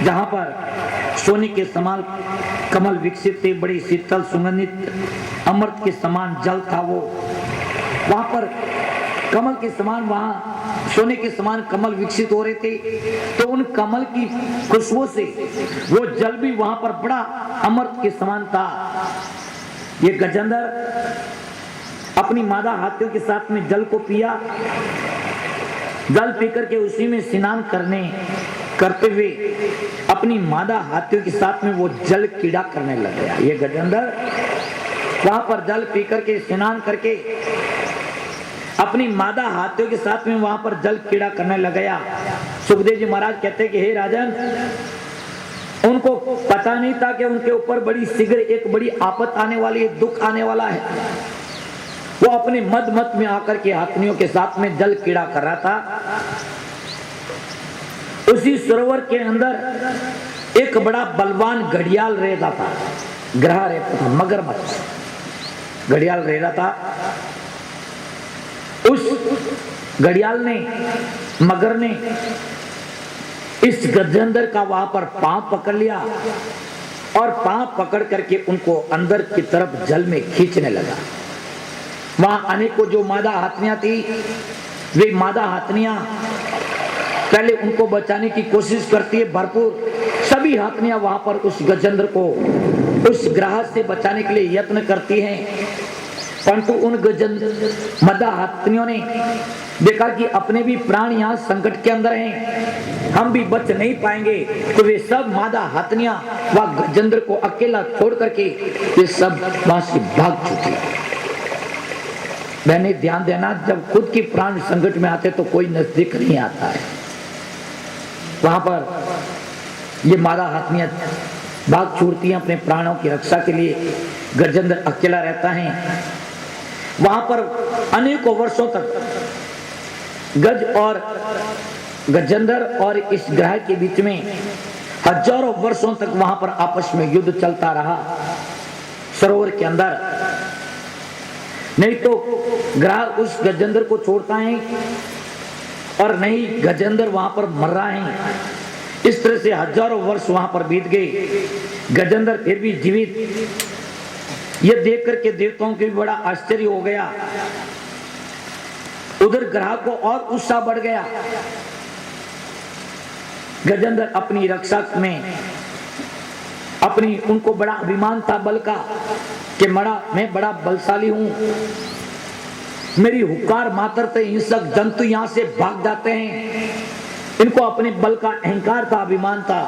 जहां पर सोने के समान कमल विकसित थे, बड़ी शीतल सुगंधित अमृत के समान जल था वो। वहां पर कमल के समान, वहां सोने के समान कमल विकसित हो रहे थे। तो उन कमल की खुशबू से वो जल भी वहां पर बड़ा अमृत के समान था। ये गजेंद्र अपनी मादा हाथियों के साथ में जल को पिया। जल पीकर के उसी में स्नान करते हुए अपनी मादा हाथियों के साथ में वो जल कीड़ा करने लग गया। ये गजेंद्र वहां पर जल पीकर के स्नान करके अपनी मादा हाथियों के साथ में वहां पर जल कीड़ा करने लग गया। सुखदेव जी महाराज कहते कि हे राजन, उनको पता नहीं था कि उनके ऊपर बड़ी शीघ्र एक बड़ी आफत आने वाली है, दुख आने वाला है। वो अपने मत में आकर के हाथियों के साथ में जल कीड़ा कर रहा था। उसी सरोवर के अंदर एक बड़ा बलवान घड़ियाल रहता था, ग्रह रहता था, मगरमच्छ घड़ियाल रह रहा था। उस घड़ियाल ने, मगर ने इस गजेंद्र का वहां पर पांव पकड़ लिया और पांव पकड़ करके उनको अंदर की तरफ जल में खींचने लगा। वहां अनेकों जो मादा हाथियां थी, वे मादा हाथियां पहले उनको बचाने की कोशिश करती है भरपूर। सभी हाथियां वहां पर उस गजेंद्र को उस ग्रह से बचाने के लिए यत्न करती हैं, परंतु उन मादा हाथियों ने देखा कि अपने भी प्राण यहाँ संकट के अंदर हैं, हम भी बच नहीं पाएंगे। तो वे सब मादा हाथियां वह गजेंद्र को अकेला छोड़ करके वे सब वहां से भाग चुकी। मैंने ध्यान देना, जब खुद की प्राण संकट में आते तो कोई नजदीक नहीं आता है। वहां पर ये मादा हाथियां भाग छूटती हैं अपने प्राणों की रक्षा के लिए। गजेंद्र अकेला रहता है। वहां पर अनेकों वर्षों तक गज और गजेंद्र और इस ग्रह के बीच में हजारों वर्षों तक वहां पर आपस में युद्ध चलता रहा सरोवर के अंदर। नहीं तो ग्रह उस गजेंद्र को छोड़ता है और नहीं गजेंद्र वहां पर मर रहा है। इस तरह से हजारों वर्ष वहां पर बीत गए, गजेंद्र फिर भी जीवित। यह देख करके देवताओं के भी बड़ा आश्चर्य हो गया। उधर ग्रह को और उत्साह बढ़ गया। गजेंद्र अपनी रक्षा में उनको बड़ा अभिमान था बल का कि मैं बड़ा बलशाली हूं, मेरी हुक्कार मात्र से हिंसक जंतु यहां से भाग जाते हैं। इनको अपने बल का अहंकार था, अभिमान था।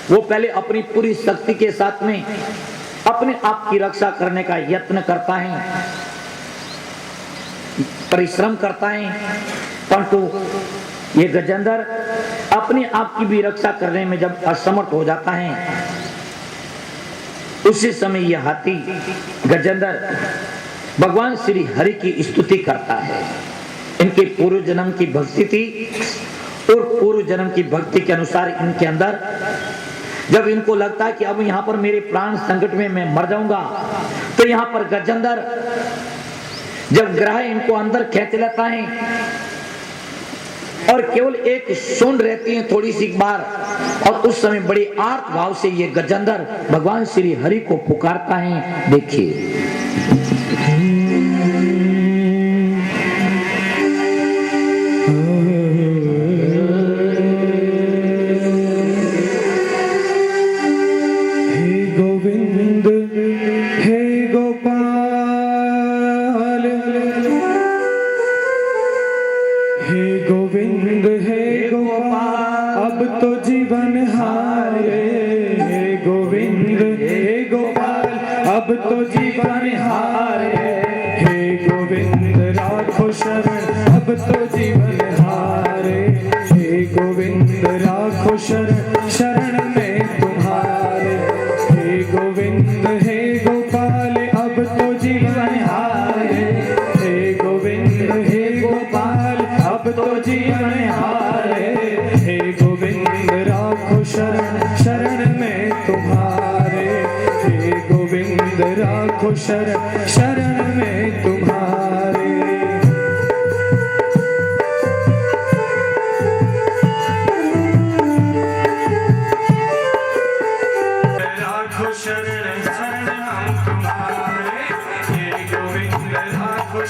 वो पहले अपनी पूरी शक्ति के साथ में अपने आप की रक्षा करने का यत्न करता है, परिश्रम करता है, परंतु ये गजेंद्र अपने आप की भी रक्षा करने में जब असमर्थ हो जाता है, उसी समय यह हाथी गजेंद्र भगवान श्री हरि की स्तुति करता है। इनके पूर्व जन्म की भक्ति थी और पूर्व जन्म की भक्ति के अनुसार इनके अंदर जब इनको लगता है कि अब यहाँ पर मेरे प्राण संकट में मैं मर जाऊंगा, तो यहाँ पर गजेंद्र जब ग्रह इनको अंदर खींच लेता है और केवल एक सूंड रहती है थोड़ी सी बार, और उस समय बड़ी आर्त भाव से ये गजेंद्र भगवान श्री हरि को पुकारता है। देखिए शरण में तुम्हारे।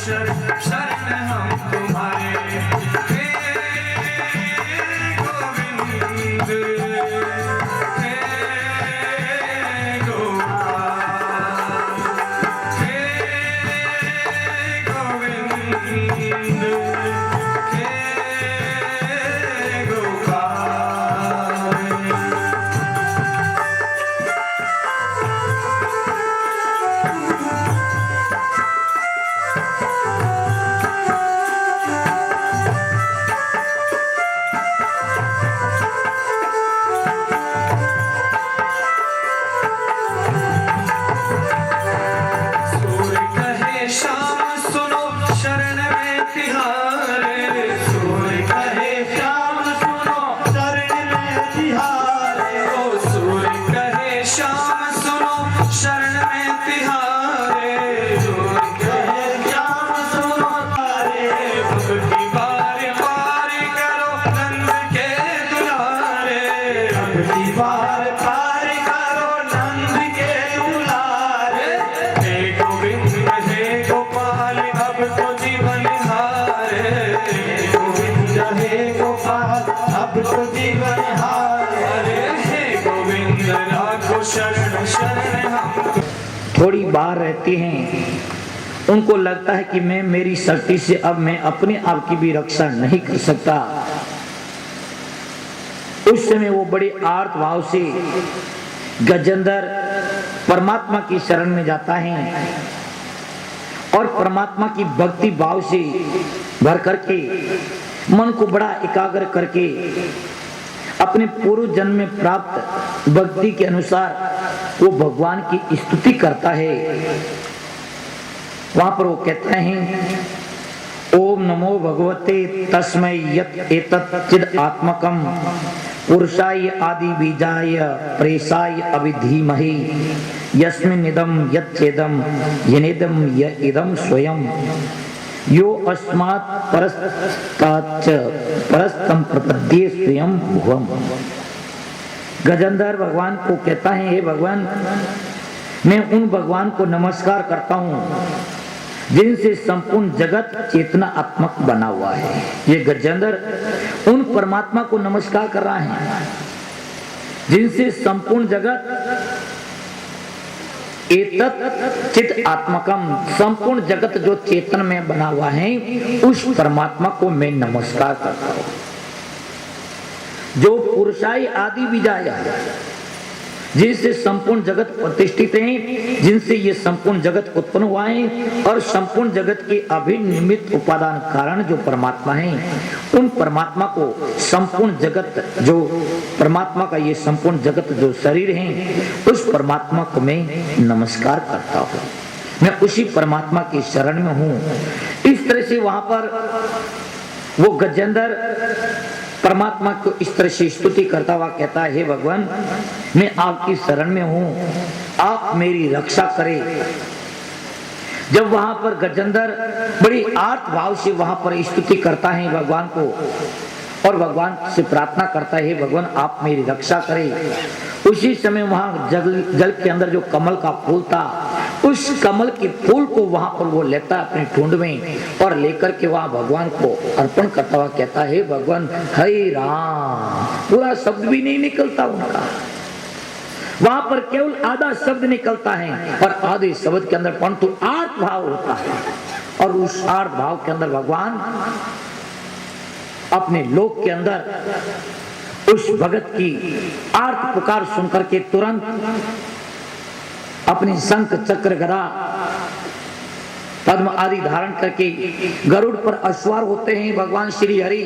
शरण हम तुम्हारे हे गोविंद हे गोपाल हे गोविंद हे गोपाल। सूर्य कहे श्याम सुनो शरण में तिहारे सूर्य कहे श्याम सुनो शरण में तिहारे ओ सूर्य कहे श्याम सुनो शरण में तिहारे सूर्य कहे श्याम सुनो तारे भक्ति बार बार करो नंद के दुलारे भक्ति बार बार करो नंद के दुलारे हे गोविंद हे गोपाल अब तो जीवन हारे हे गोविंद हे गोपाल अब तो जीवन हारे हे गोविंद राखो शरण शरण हम थोड़ी बाहर रहती हैं, उनको लगता है कि मैं मेरी शक्ति से अब मैं अपने आप की भी रक्षा नहीं कर सकता। उस समय वो बड़े आर्त भाव से गजेंद्र परमात्मा की शरण में जाता है और परमात्मा की भक्ति भाव से भर करके मन को बड़ा एकाग्र करके अपने पूर्व जन्म में प्राप्त भक्ति के अनुसार वो भगवान की स्तुति करता है। वहां पर वो कहते हैं ओम नमो भगवते तस्मै यत् एतत् चिद आत्मकम पुरुषाय आदि बीजाय प्रेषाय अभिधीमहि यस्मिन्निदं यच्चेदं येनेदं य इदं स्वयं यो अस्मात् परस्ताच्च परस्तम प्रपद्ये स्वयं भुवम्। गजेंद्र भगवान को कहता है हे भगवान, मैं उन भगवान को नमस्कार करता हूँ जिनसे संपूर्ण जगत चेतनात्मक बना हुआ है। ये गजेंद्र उन परमात्मा को नमस्कार कर रहा है जिनसे संपूर्ण जगत एतत् चित आत्मकम संपूर्ण जगत जो चेतन में बना हुआ है उस परमात्मा को मैं नमस्कार करता हूँ। जो पुरुषाई आदि बीजाया जिनसे संपूर्ण जगत प्रतिष्ठित है, जिनसे ये संपूर्ण जगत उत्पन्न हुआ है और संपूर्ण जगत के अभिनिमित्त उपादान कारण जो परमात्मा है, उन परमात्मा को संपूर्ण जगत जो परमात्मा का ये संपूर्ण जगत जो शरीर है, उस परमात्मा को मैं नमस्कार करता हूँ। मैं उसी परमात्मा की शरण में हूँ। इस तरह से वहां पर वो गजेंद्र परमात्मा को इस तरह से स्तुति करता हुआ कहता है हे भगवान, मैं आपकी शरण में हूँ, आप मेरी रक्षा करें। जब वहां पर गजेंद्र बड़ी आर्त भाव से वहां पर स्तुति करता है भगवान को और भगवान से प्रार्थना करता है हे भगवान आप मेरी रक्षा करें, उसी समय वहां जल के अंदर जो कमल का फूल था, उस कमल के फूल को वहां पर वो लेता है अपने ठुंड में और लेकर के वहां भगवान को अर्पण करता हुआ कहता है भगवान हरे राम। पूरा शब्द भी नहीं निकलता उनका, वहां पर केवल आधा शब्द निकलता है और आधे शब्द के अंदर परंतु आर्त भाव होता है और उस आर्त भाव के अंदर भगवान अपने लोक के अंदर उस भगत की आर्त पुकार सुनकर के तुरंत अपने शंख चक्र गदा पद्म आदि धारण करके गरुड़ पर अश्वार होते हैं। भगवान श्री हरि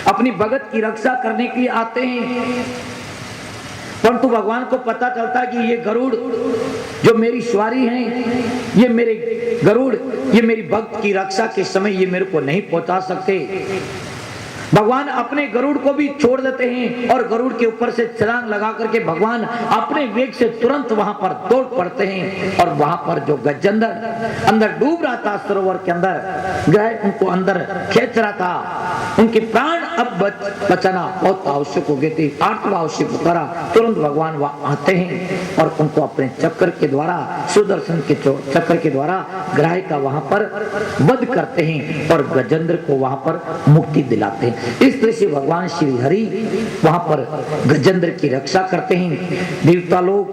अपनी भगत की रक्षा करने के लिए आते हैं, परंतु भगवान को पता चलता है कि ये गरुड़ जो मेरी सवारी है, ये मेरे गरुड़ ये मेरी भक्त की रक्षा के समय ये मेरे को नहीं पहुंचा सकते। भगवान अपने गरुड़ को भी छोड़ देते हैं और गरुड़ के ऊपर से छलांग लगा करके भगवान अपने वेग से तुरंत वहां पर दौड़ पड़ते हैं और वहां पर जो गजेंद्र अंदर डूब रहा था सरोवर के अंदर, ग्रह उनको अंदर खींच रहा था, उनके प्राण अब बचाना बहुत आवश्यक हो गए थे, आर्तव आवश्यक करा, तुरंत भगवान वहां आते हैं और उनको अपने चक्र के द्वारा, सुदर्शन के चक्र के द्वारा ग्राह का वहां पर वध करते हैं और गजेंद्र को वहां पर मुक्ति दिलाते हैं। इस तरह से भगवान श्री हरि वहां पर गजेंद्र की रक्षा करते हैं। देवता लोग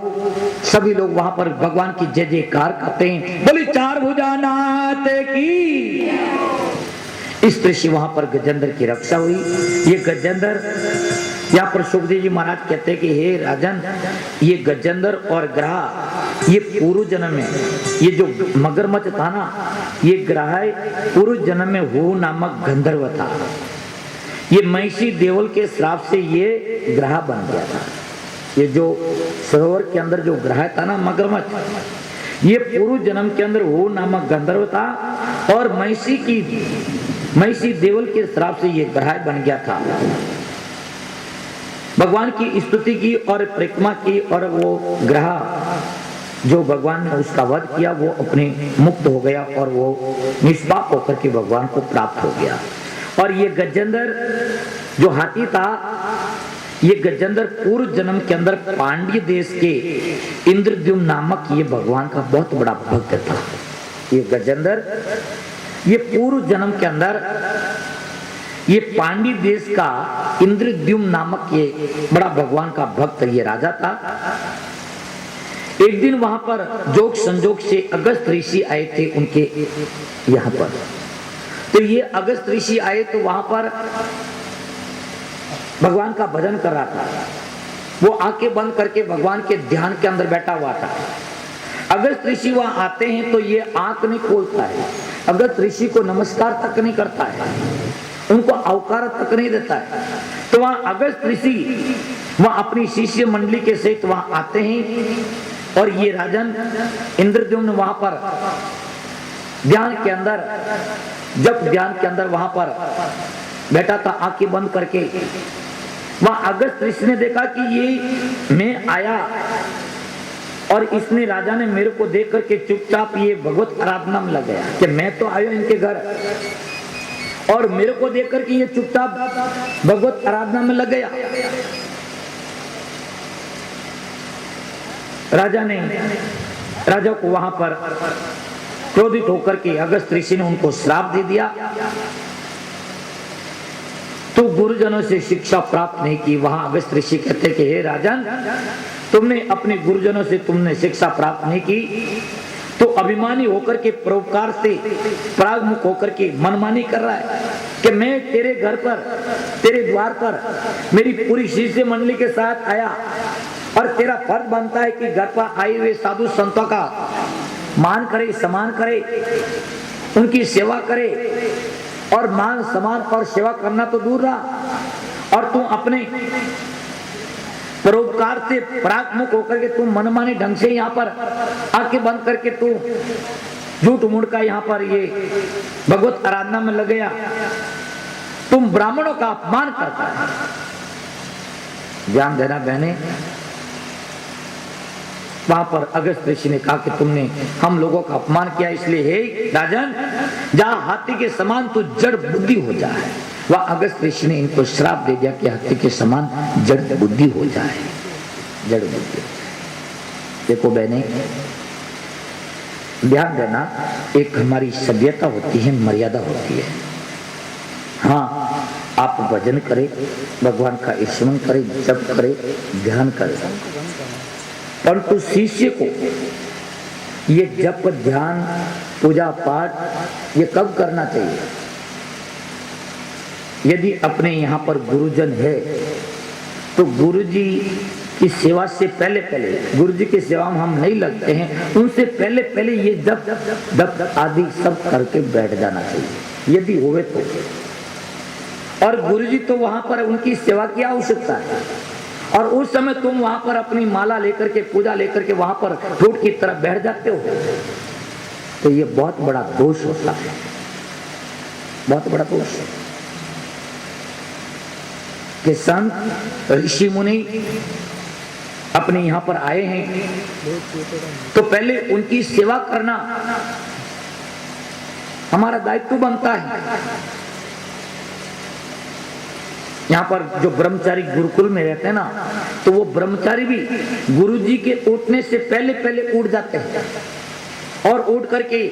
सभी लोग वहां पर भगवान की जय जयकार करते हैं, बोले चार भुजानाथ की। इस तरह से वहां पर गजेंद्र की रक्षा हुई। ये गजेंद्र, यहाँ पर सुखदेव जी महाराज कहते हैं कि हे राजन, ये गजेंद्र और ग्रह ये पूर्व जन्म में, ये जो मगरमच्छ था ना, ये ग्रह पूर्व जन्म में हो नामक गंधर्व था। ये महिषी देवल के श्राप से ये ग्रह बन गया था। ये जो सरोवर के अंदर जो ग्रह था ना मगरमच्छ, ये पूर्व जन्म के अंदर हो नामक गंधर्व था और महिषी देवल के श्राप से ये ग्रह बन गया था। भगवान की स्तुति की और परिक्रमा की और वो ग्रह जो भगवान ने उसका वध किया वो अपने मुक्त हो गया और वो निष्पाप होकर के भगवान को प्राप्त हो गया। और ये गजेंद्र जो हाथी था, ये गजेंद्र पूर्व जन्म के अंदर पांड्य देश के इंद्रद्युम्न नामक ये भगवान का बहुत बड़ा भक्त था। ये गजेंद्र ये पूर्व जन्म के अंदर ये पांड्य देश का इंद्रद्युम्न नामक ये बड़ा भगवान का भक्त ये राजा था। एक दिन वहां पर जोग संजोग से अगस्त ऋषि आए थे उनके यहाँ पर। तो ये अगस्त ऋषि आए तो वहां पर भगवान का भजन कर रहा था। वो आंखें बंद करके भगवान के ध्यान के अंदर बैठा हुआ था। अगस्त ऋषि वहां आते हैं तो ये आंख नहीं खोलता है, अगस्त ऋषि को नमस्कार तक नहीं करता है, उनको अवकार तक नहीं देता है। तो वहां अगस्त ऋषि वहां अपनी शिष्य मंडली के सहित वहां आते हैं और ये राजन इंद्रद्युम्न वहां पर ध्यान के अंदर, जब ध्यान के अंदर वहां पर बैठा था आंखें बंद करके। वहां अगस्त ऋषि ने देखा कि ये मैं आया और इसने राजा ने मेरे को देख करके चुपचाप ये भगवत आराधना में लग गया कि मैं तो आया इनके घर और मेरे को देख करके ये चुपचाप भगवत आराधना में लग गया। राजा को वहां पर क्रोधित होकर के अगस्त ऋषि ने उनको श्राप दे दिया। तो गुरुजनों से शिक्षा प्राप्त नहीं की। वहां अगस्त ऋषि कहते कि हे राजन, तुमने अपने गुरुजनों से तुमने शिक्षा प्राप्त नहीं की तो अभिमानी होकर के परोपकार से परागमुख होकर के मनमानी कर रहा है कि मैं तेरे घर पर, तेरे द्वार पर मेरी पूरी शिष्य मंडली के साथ आया और तेरा फर्ज बनता है कि घर पर आए हुए साधु संतों का मान करे, सम्मान करे, उनकी सेवा करे। और मान सम्मान और सेवा करना तो दूर रहा और तुम अपने परोपकार से परागमुख होकर के तुम मनमाने ढंग से यहाँ पर आंखें बंद करके तू झूठ मूठ का यहाँ पर ये भगवत आराधना में लग गया। तुम ब्राह्मणों का अपमान करता है। ध्यान देना बहने, वहां पर अगस्त ऋषि ने कहा कि तुमने हम लोगों का अपमान किया, इसलिए हे राजन, जहां हाथी के समान तू जड़ बुद्धि हो जाए। वह अगस्त ऋषि ने इनको श्राप दे दिया कि हाथी के समान जड़ बुद्धि हो जाए। जड़ बुद्धि। देखो बहने, ध्यान देना, एक हमारी सभ्यता होती है, मर्यादा होती है। हाँ, आप भजन करें, भगवान का स्मरण करें, जप करें, ध्यान करें, परंतु शिष्य को ये जप, ध्यान, पूजा पाठ ये कब करना चाहिए? यदि अपने यहाँ पर गुरुजन है तो गुरुजी की सेवा से पहले गुरुजी की सेवा में हम नहीं लगते हैं, उनसे पहले ये जप आदि सब करके बैठ जाना चाहिए यदि होवे तो। और गुरुजी तो वहां पर उनकी सेवा की आवश्यकता है और उस समय तुम वहां पर अपनी माला लेकर के, पूजा लेकर के वहां पर फ्रूट की तरफ बैठ जाते हो तो ये बहुत बड़ा दोष होता है, बहुत बड़ा दोष है। के संत ऋषि मुनि अपने यहाँ पर आए हैं, तो पहले उनकी सेवा करना हमारा दायित्व बनता है। यहाँ पर जो ब्रह्मचारी गुरुकुल में रहते हैं ना, तो वो ब्रह्मचारी भी गुरुजी के उठने से पहले पहले उठ जाते हैं और उठ करके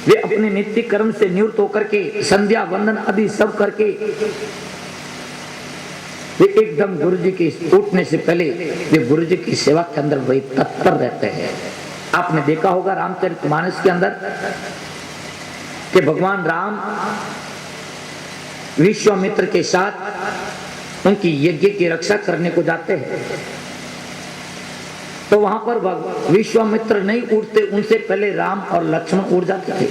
वे अपने नित्य कर्म से निवृत्त होकर के संध्या वंदन आदि सब करके वे एकदम गुरुजी के उठने से पहले वे गुरुजी की सेवा के अंदर वही तत्पर रहते हैं। आपने देखा होगा रामचरितमानस के अंदर कि भगवान राम विश्वामित्र के साथ उनकी यज्ञ की रक्षा करने को जाते हैं, तो वहां पर विश्वामित्र नहीं उठते, उनसे पहले राम और लक्ष्मण उठ जाते थे।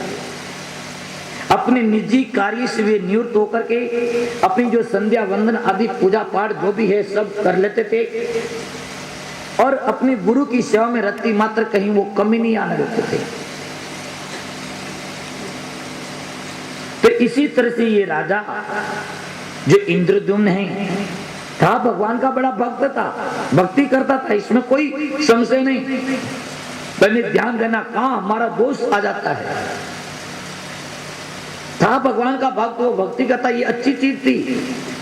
अपने निजी कार्य से वे निवृत्त होकर के अपनी जो संध्या वंदन आदि पूजा पाठ जो भी है सब कर लेते थे और अपने गुरु की सेवा में रत्ती मात्र कहीं वो कमी नहीं आने देते थे। तो इसी तरह से ये राजा जो इंद्रद्युम्न है था, भगवान का बड़ा भक्त था, भक्ति करता था, इसमें कोई संशय नहीं। पहले ध्यान देना कहां हमारा दोष आ जाता है। था भगवान का भक्त, वो भक्ति करता, ये अच्छी चीज थी।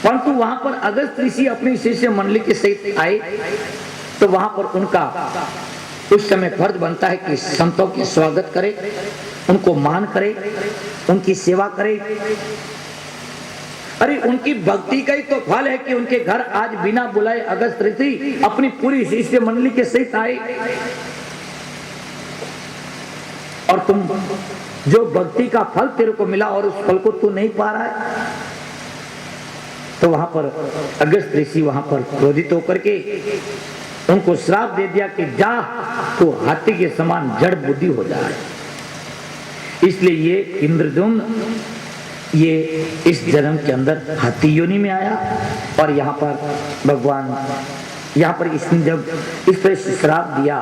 परंतु वहां पर अगस्त ऋषि अपनी शिष्य मंडली के सहित आए, तो वहां पर उनका उस समय फर्ज बनता है कि संतों के स्वागत करे, उनको मान करे, उनकी सेवा करे। अरे उनकी भक्ति का ही तो फल है कि उनके घर आज बिना बुलाए अगस्त ऋषि अपनी पूरी शिष्य मंडली के सहित आए। और तुम जो भक्ति का फल तेरे को मिला और उस फल को तू नहीं पा रहा है, तो वहां पर अगस्त ऋषि वहां पर क्रोधित होकर के उनको श्राप दे दिया कि जा तो हाथी के समान जड़ बुद्धि हो जाए। इसलिए ये इंद्रद्युम्न ये इस जन्म के अंदर हाथी योनि में आया और यहाँ पर भगवान यहाँ पर इसने जब इस तरह से श्राप दिया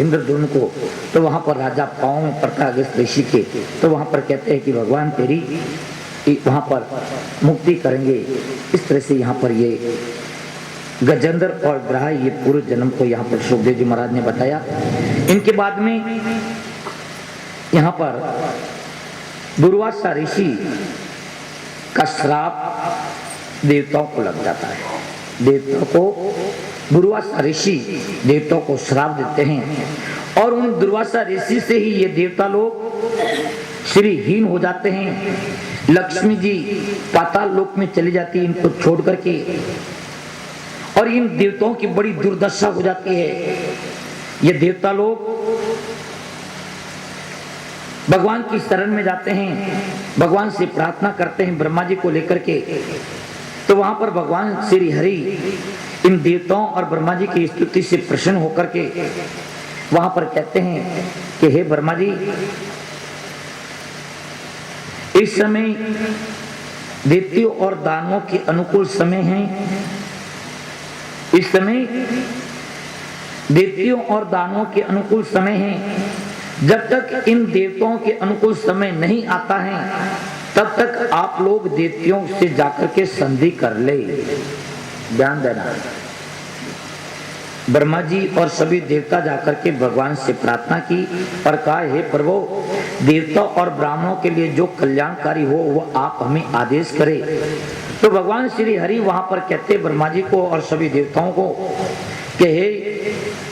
इंद्रद्युम्न को, तो वहां पर राजा पांव में पड़ता अगस्त ऋषि के, तो वहां पर कहते हैं कि भगवान तेरी वहां पर मुक्ति करेंगे। इस तरह से यहाँ पर ये गजेंद्र और ग्रह ये पूर्व जन्म को यहाँ पर सुखदेव जी महाराज ने बताया। इनके बाद में यहाँ पर दुर्वासा ऋषि का श्राप देवताओं को लग जाता है। देवताओं को दुर्वासा ऋषि देवताओं को श्राप देते हैं और उन दुर्वासा ऋषि से ही ये देवता लोग श्रीहीन हो जाते हैं। लक्ष्मी जी पाताल लोक में चली जाती है इनको छोड़ करके, और इन देवताओं की बड़ी दुर्दशा हो जाती है। ये देवता लोग भगवान की शरण में जाते हैं, भगवान से प्रार्थना करते हैं ब्रह्मा जी को लेकर के, तो वहां पर भगवान श्री हरि इन देवताओं और ब्रह्मा जी की स्तुति से प्रसन्न होकर के वहां पर कहते हैं कि हे ब्रह्मा जी, इस समय दैत्यों और दानवों के अनुकूल समय है। इस समय दैत्यों और दानवों के अनुकूल समय है। जब तक इन देवताओं के अनुकूल समय नहीं आता है, तब तक आप लोग दैत्यों से जाकर के संधि कर ले। ध्यान देना, ब्रह्मा जी और सभी देवता जाकर के भगवान से प्रार्थना की और कहा, हे प्रभु, देवता और ब्राह्मणों के लिए जो कल्याणकारी हो वो आप हमें आदेश करें। तो भगवान श्री हरि वहां पर कहते ब्रह्मा जी को और सभी देवताओं को कि हे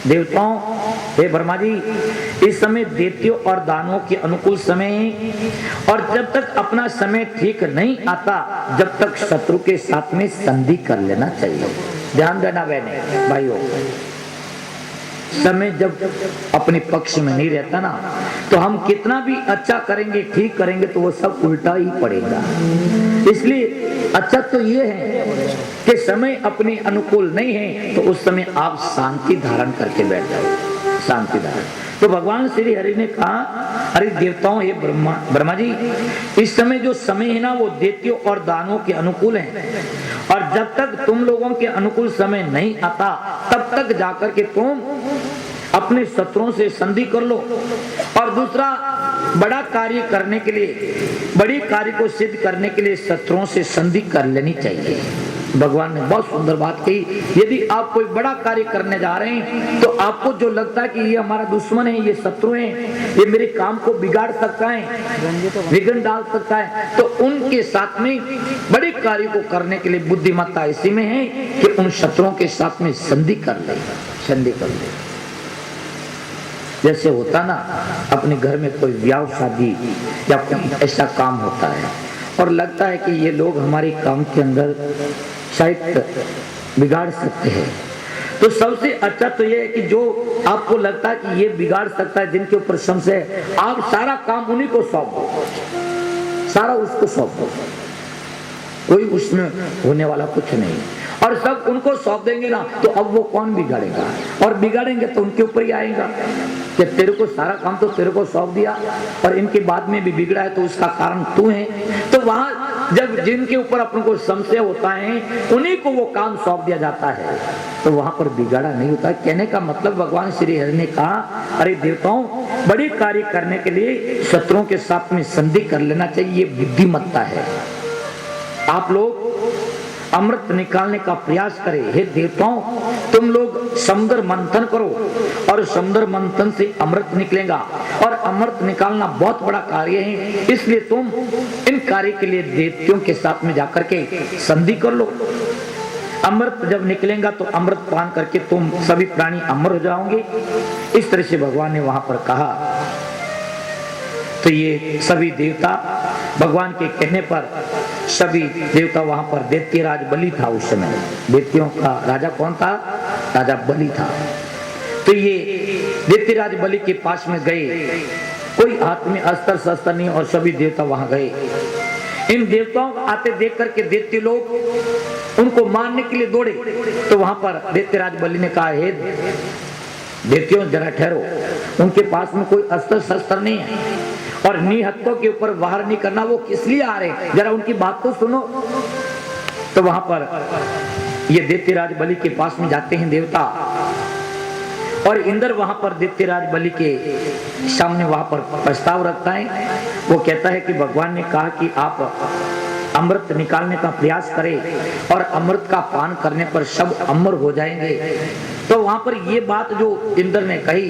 देवताओं, हे ब्रह्मा जी, इस समय दैत्यों और दानवों के अनुकूल समय है और जब तक अपना समय ठीक नहीं आता, जब तक शत्रु के साथ में संधि कर लेना चाहिए। ध्यान देना बहने भाइयों, समय जब अपने पक्ष में नहीं रहता ना, तो हम कितना भी अच्छा करेंगे, ठीक करेंगे, तो वो सब उल्टा ही पड़ेगा। इसलिए अच्छा तो ये है कि समय अपने अनुकूल नहीं है, तो उस समय आप शांति धारण करके बैठ जाओ, शांति धारण। तो भगवान श्री हरि ने कहा, अरे देवताओं, हे ब्रह्मा जी, इस समय जो समय है ना वो दैत्यों और दानवों के अनुकूल है, और जब तक तुम लोगों के अनुकूल समय नहीं आता, तब तक जाकर के तुम अपने शत्रुओं से संधि कर लो। और दूसरा, बड़ा कार्य करने के लिए, बड़ी कार्य को सिद्ध करने के लिए शत्रुओं से संधि कर लेनी चाहिए। भगवान ने बहुत सुंदर बात कही, यदि आप कोई बड़ा कार्य करने जा रहे हैं तो आपको जो लगता है कि ये हमारा दुश्मन है, ये शत्रु है, ये मेरे काम को बिगाड़ सकता है, विघ्न डाल सकता है, तो उनके साथ में बड़े कार्य को करने के लिए बुद्धिमत्ता इसी में है कि उन शत्रुओं के साथ में संधि कर ले, संधि कर ले। जैसे होता ना, अपने घर में कोई ब्याह शादी या कोई ऐसा काम होता है और लगता है कि ये लोग हमारे काम के अंदर शायद बिगाड़ सकते हैं, तो सबसे अच्छा तो ये है कि जो आपको लगता है कि ये बिगाड़ सकता है, जिनके ऊपर संशय है, आप सारा काम उन्हीं को सौंप दो, सारा उसको सौंप दो, कोई उसमें होने वाला कुछ नहीं। और सब उनको सौंप देंगे ना, तो अब वो कौन बिगाड़ेगा, और बिगाड़ेंगे तो उनके ऊपर ही आएगा कि तेरे को सारा काम तो तेरे को सौंप दिया और इनके बाद में भी बिगड़ा है तो उसका कारण तू है। तो वहां जब जिनके ऊपर अपन को संशय होता है उन्हीं को वो काम सौंप दिया जाता है, तो वहां पर बिगाड़ा नहीं होता। कहने का मतलब भगवान श्री हरि ने कहा, अरे देवताओं, बड़े कार्य करने के लिए शत्रुओं के साथ में संधि कर लेना चाहिए, ये बुद्धिमत्ता है। आप लोग अमृत निकालने का प्रयास करें। हे देवताओं, तुम लोग समुद्र मंथन करो और समुद्र मंथन से अमृत निकलेगा, और अमृत निकालना बहुत बड़ा कार्य है, इसलिए तुम इन कार्य के लिए देवताओं के साथ में जाकर के संधि कर लो। अमृत जब निकलेगा तो अमृत पान करके तुम सभी प्राणी अमर हो जाओगे। इस तरह से भगवान ने वहां पर कहा। तो ये सभी देवता भगवान के कहने पर सभी देवता वहां पर, दैत्यराज बलि था उस समय, दैत्यों का राजा कौन था, राजा बलि था। तो ये दैत्यराज बलि के पास में गए, कोई हाथ में अस्त्र शस्त्र नहीं, और सभी देवता वहां गए। इन देवताओं को आते देख करके दैत्य लोग उनको मारने के लिए दौड़े, तो वहां पर दैत्यराज बलि ने कहा, हे दैत्यों जरा ठहरो, उनके पास में कोई अस्त्र शस्त्र नहीं है और निहत्तों के ऊपर वार नहीं करना, वो किस लिए आ रहे हैं, जरा उनकी बात तो सुनो। तो वहां पर ये दैत्यराज बलि के पास में जाते हैं देवता, और इंद्र वहां पर दैत्यराज बलि के सामने वहां पर प्रस्ताव रखता है। वो कहता है कि भगवान ने कहा कि आप अमृत निकालने का प्रयास करें और अमृत का पान करने पर सब अमर हो जाएंगे। तो वहां पर ये बात जो इंद्र ने कही,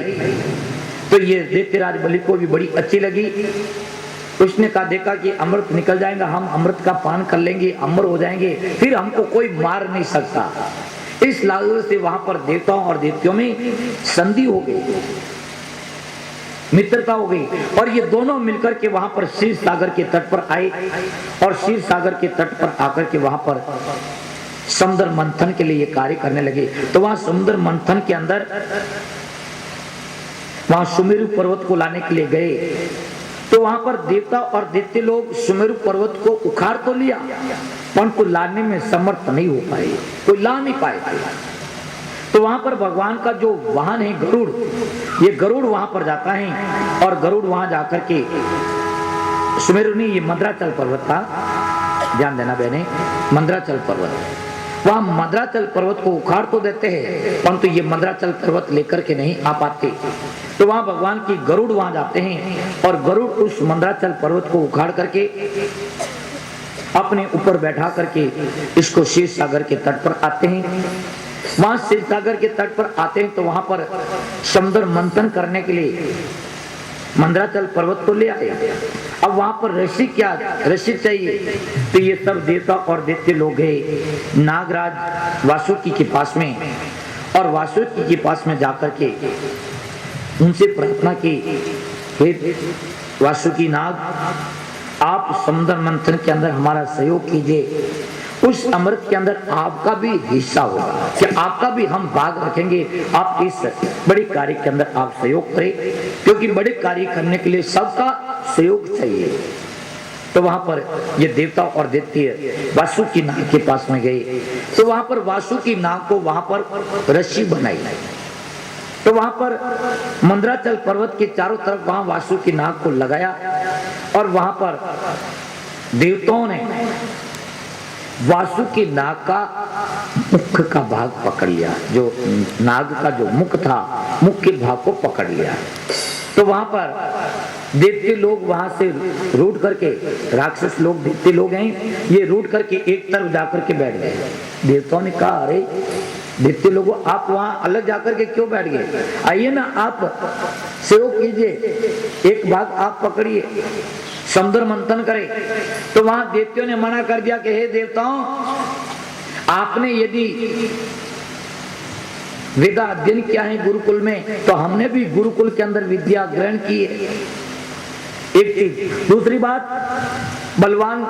तो ये दैत्यराज बलि को भी बड़ी अच्छी लगी। उसने कहा, देखा कि अमृत निकल जाएगा, हम अमृत का पान कर लेंगे, अमर हो जाएंगे, फिर हमको कोई मार नहीं सकता। इस लालू से वहां पर देवताओं और देवतियों में संधि हो गई, मित्रता हो गई, और ये दोनों मिलकर के वहां पर क्षीर सागर के तट पर आए, और क्षीर सागर के तट पर आकर के वहां पर समुद्र मंथन के लिए ये कार्य करने लगे। तो वहां समुद्र मंथन के अंदर वहां सुमेरु पर्वत को लाने के लिए गए, तो वहां पर देवता और दैत्य लोग सुमेरु पर्वत को उखाड़ तो लिया, परंतु लाने में समर्थ नहीं हो पाए, कोई ला नहीं पाए थे। तो वहां पर भगवान का जो वाहन है गरुड़, ये गरुड़ वहां पर जाता है, और गरुड़ वहां जाकर के सुमेरु नहीं, ये मंदराचल पर्वत था, ध्यान देना बहने, मंदराचल पर्वत, वहां मंदराचल पर्वत को उखाड़ तो देते हैं, परंतु ये मंदराचल पर्वत लेकर के नहीं आ पाते। तो वहां भगवान की गरुड़ वहां जाते हैं, और गरुड़ उस मंदराचल पर्वत को उखाड़ करके अपने ऊपर बैठा करके इसको क्षीर सागर के तट पर आते हैं। वहां क्षीर सागर के तट पर आते हैं तो वहां पर समुद्र मंथन करने के लिए मंदराचल पर्वत को ले आए। अब वहां पर रस्सी, क्या रस्सी चाहिए, तो ये सब देवता और दैत्य लोग हैं नागराज वासुकी के पास में, और वासुकी के पास में जाकर के उनसे प्रार्थना की, हे वासुकी नाग, आप समुद्र मंथन के अंदर हमारा सहयोग कीजिए, उस अमृत के अंदर आपका भी हिस्सा होगा, कि आपका भी हम भाग रखेंगे, आप इस बड़े कार्य के अंदर आप सहयोग करें, क्योंकि बड़े कार्य करने के लिए सबका सहयोग चाहिए। तो वहां पर ये देवता और दैत्य वासुकी नाग के पास में गए, तो वहां पर वासुकी नाग को वहां पर रस्सी बनाई, तो वहां पर मंदराचल पर्वत के चारों तरफ वहां वासुकी नाग को लगाया, और वहां पर देवताओं ने वासुकी नाग का मुख का भाग पकड़ लिया, जो नाग का जो मुख था, मुख के भाग को पकड़ लिया। तो वहां पर दैत्य लोग वहां से रूट करके, राक्षस लोग दैत्य लोग हैं, ये रूट करके एक तरफ जाकर के बैठ गए। देवताओं ने कहा अरे दैत्य लोगों आप वहां अलग जाकर के क्यों बैठ गए, आइए ना आप सेवक कीजिए, एक भाग आप पकड़िए, समुद्र मंथन करें। तो वहां दैत्यों ने मना कर दिया कि हे देवताओं, आपने यदि वेदा अध्ययन किया है गुरुकुल में, तो हमने भी गुरुकुल के अंदर विद्या ग्रहण की है, एक चीज। दूसरी बात, बलवान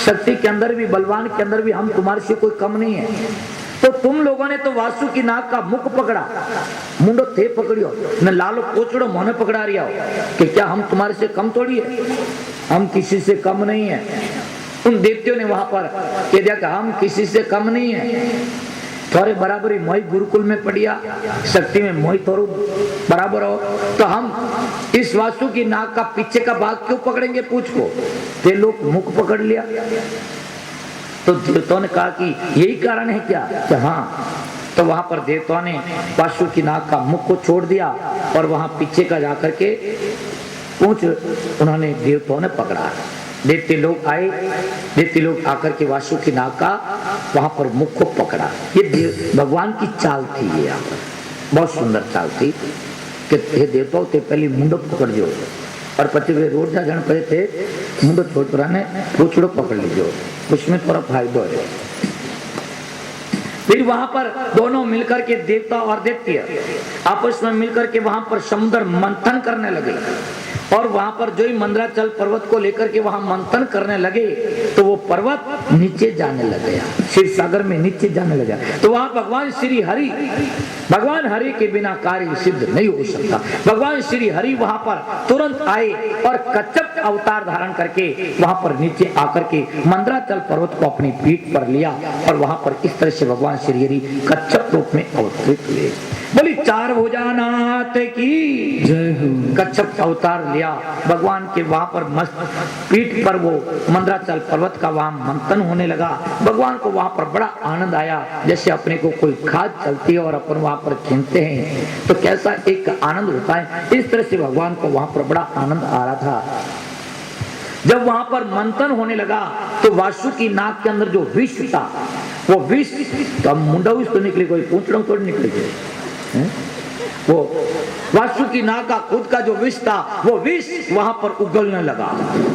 शक्ति के अंदर भी, बलवान के अंदर भी हम तुम्हारे से कोई कम नहीं है। तो तुम लोगों ने तो वासु की नाक का मुख पकड़ा, मुंडो थे पकड़ियो न लालो पोचड़ो मोने पकड़ा रिया हो, कि क्या हम तुम्हारे से कम थोड़ी है, हम किसी से कम नहीं है। उन देवतियों ने वहां पर कह दिया कि हम किसी से कम नहीं है, थोड़े बराबरी मोई गुरुकुल में पढ़िया, शक्ति में मोई थोड़ू बराबर हो, तो हम इस वासु की नाक का पीछे का भाग क्यों पकड़ेंगे पूछ को, ते लोग मुख पकड़ लिया। तो देवताओं ने कहा कि यही कारण है क्या, कि हाँ। तो वहां पर देवताओं ने वासु की नाक का मुख को छोड़ दिया और वहां पीछे का जाकर के पूछ उन्होंने देवताओं ने पकड़ा। दैत्य लोग आए, दैत्य लोग आकर के वासु की नाक का वहां पर मुख को पकड़ा। ये भगवान की चाल थी, ये यहाँ पर बहुत सुंदर चाल थी कि हे देवताओं ते पहले मुंडो पकड़ जो और पति वे रोड जा जन पड़े थे, मुंडो छोड़ पुराने पूछड़ो पकड़ लीजिए, उसमें थोड़ा फायदा है। फिर वहां पर दोनों मिलकर के देवता और दैत्य आपस में मिलकर के वहां पर समुद्र मंथन करने लगे और वहां पर जो ही मंदराचल पर्वत को लेकर के वहां मंथन करने लगे तो वो पर्वत नीचे जाने लग गया, क्षीर सागर में नीचे जाने लगा। तो वहां भगवान श्री हरि, भगवान हरि के बिना कार्य सिद्ध नहीं हो सकता। भगवान श्री हरि वहां पर तुरंत आए और कच्छप अवतार धारण करके वहां पर नीचे आकर के मंदराचल पर्वत को अपनी पीठ पर लिया और वहां पर इस तरह से भगवान श्री हरि कच्छप रूप में अवतरित हुए। बोली चार भुजानाथ की जय हो। कच्छप अवतार लिया भगवान के, वहां पर मस्त पीठ पर वो मंदराचल पर्वत का वहां मंथन होने लगा। भगवान को वहां पर बड़ा आनंद आया, जैसे अपने को कोई खाद चलती है और अपन वहां पर खींचते हैं तो कैसा एक आनंद होता है, इस तरह से भगवान को वहां पर बड़ा आनंद आ रहा था। जब वहां पर मंथन होने लगा तो वासु की नाक के अंदर जो विष था, वो विष तो मुंडा विष तो निकले, कोई पूंछड़ा तो निकले, वो वासु की नाक का खुद का जो विष था वो विष वहां पर उगलने लगा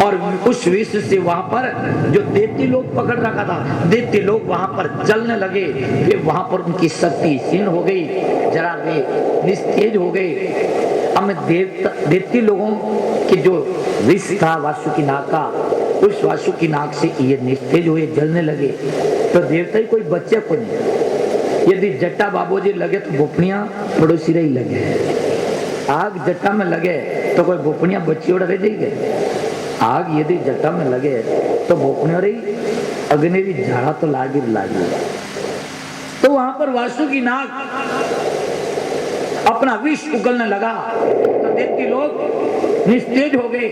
और उस विष से वहां पर जो दैत्य लोग पकड़ रखा था, दैत्य लोग वहां पर जलने लगे। फिर वहां पर उनकी शक्ति क्षीण हो गई, जरा वे निस्तेज हो गए। अब दैत्य लोगों की जो विष था वासु की नाक का, उस वासु की नाक से ये निस्तेज हुए, जलने लगे। तो देवता ही कोई बच्चे को नहीं, यदि जट्टा बाबूजी लगे तो भोपनिया पड़ोसी रही लगे, आग जट्टा में लगे तो कोई भोपनिया बच्ची उड़ रह जाएगी, आग यदि जट्टा में लगे तो भोपनिया रही अग्नि भी झाड़ा तो लागी। तो वहां पर वासु की नाक अपना विष उगलने लगा तो दैत्य लोग निस्तेज हो गए,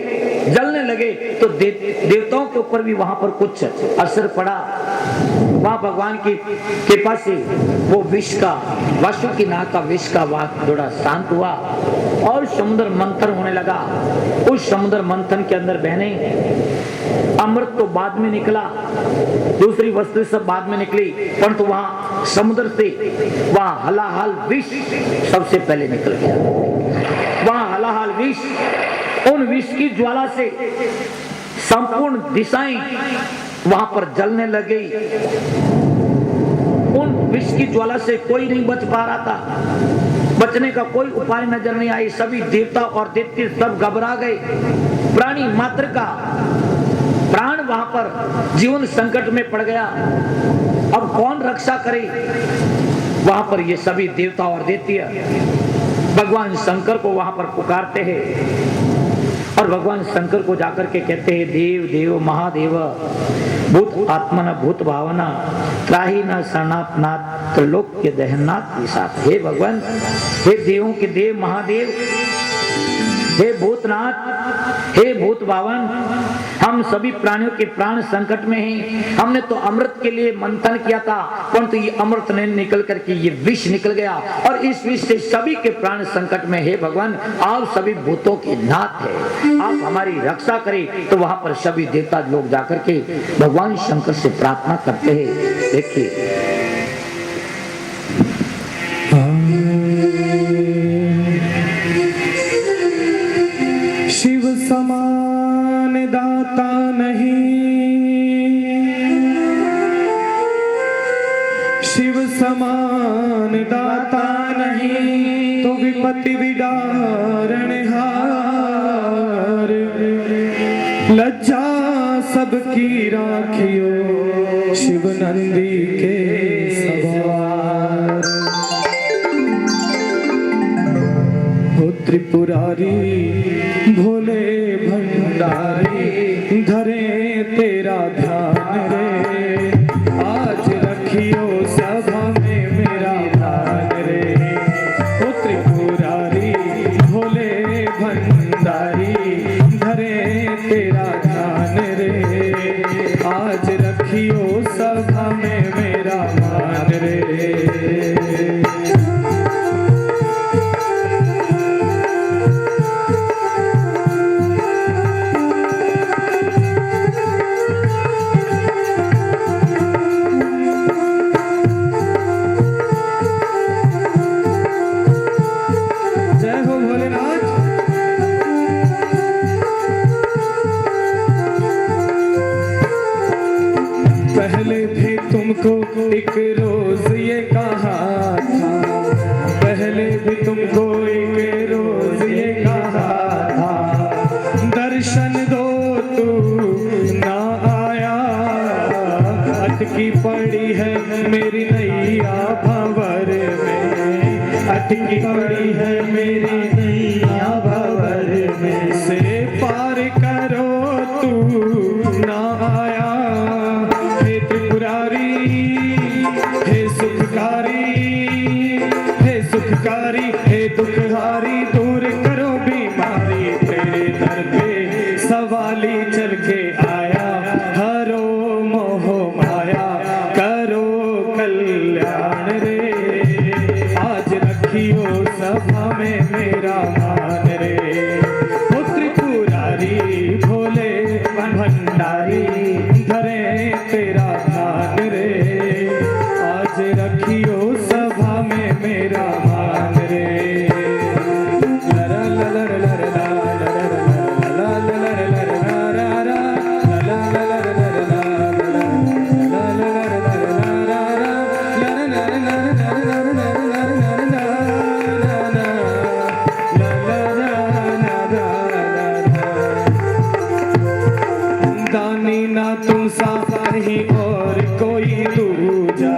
जलने लगे। तो देवताओं के ऊपर भी वहां पर कुछ असर पड़ा। वहां भगवान की कृपा से वो विष का, वासु की नाक का विष का वात थोड़ा शांत हुआ और समुद्र मंथन होने लगा। उस समुद्र मंथन के अंदर बहने अमृत तो बाद में निकला, दूसरी वस्तु सब बाद में निकली, परंतु वहां समुद्र से वहां हलाहल विष सबसे पहले निकल गया। वहां हलाहल विष, उन विष की ज्वाला से संपूर्ण दिशाएं वहां पर जलने लगी। उन विष की ज्वाला से कोई नहीं बच पा रहा था, बचने का कोई उपाय नजर नहीं आई। सभी देवता और दैत्य सब घबरा गए। प्राणी मात्र का प्राण वहां पर जीवन संकट में पड़ गया, अब कौन रक्षा करे। वहां पर ये सभी देवता और दैत्य भगवान शंकर को वहां पर पुकारते हैं और भगवान शंकर को जाकर के कहते हैं, देव देव महादेव भूत आत्मन भूत भावना त्राही न शरणात् नाथ त्रिलोक्य दहनात् विषाद। हे भगवान, हे देवों के देव महादेव, हे भूतनाथ, हे भूत बावन, हम सभी प्राणियों के प्राण संकट में हैं। हमने तो अमृत के लिए मंथन किया था, परंतु ये अमृत नहीं निकल करके ये विष निकल गया और इस विष से सभी के प्राण संकट में। हे भगवान, आप सभी भूतों के नाथ है, आप हमारी रक्षा करें। तो वहां पर सभी देवता लोग जाकर के भगवान शंकर से प्रार्थना करते हैं। देखिए, शिव समान दाता नहीं, शिव समान दाता नहीं, तो विपत्ति विदारण हार, लज्जा सबकी राखियो शिव नंदी के सवार। हो त्रिपुरारी भोले भंडारी, धरे तेरा ध्यान रे, आज रखियो सभा में मेरा ध्यान रे। ओ त्रिपुरारी भोले भंडारी, धरे तेरा ध्यान रे, आज रखियो सभा में मेरा ध्यान रे। पहले भी तुमको एक रोज ये कहा था, पहले भी तुमको एक रोज ये कहा था, दर्शन दो तू ना आया, अटकी पड़ी है मेरी नैया भंवर में, अटकी पड़ी है मेरी नैया भंवर में, से पार करो तू ना आया। हे सुखकारी, हे सुखकारी, हे दुखहारी, दूर करो बीमारी, तेरे दर पे सवाली चल के आया, हरो मोह माया, करो कल्याण रे, आज रखियो सभा में मेरा मान रे। ओ त्रिपुरारी भोले भंडारी, धरे तेरा ध्यान रे, आज रखियो सभा में मेरा मान रे। दानी ना तुम सा नहीं और कोई दूजा,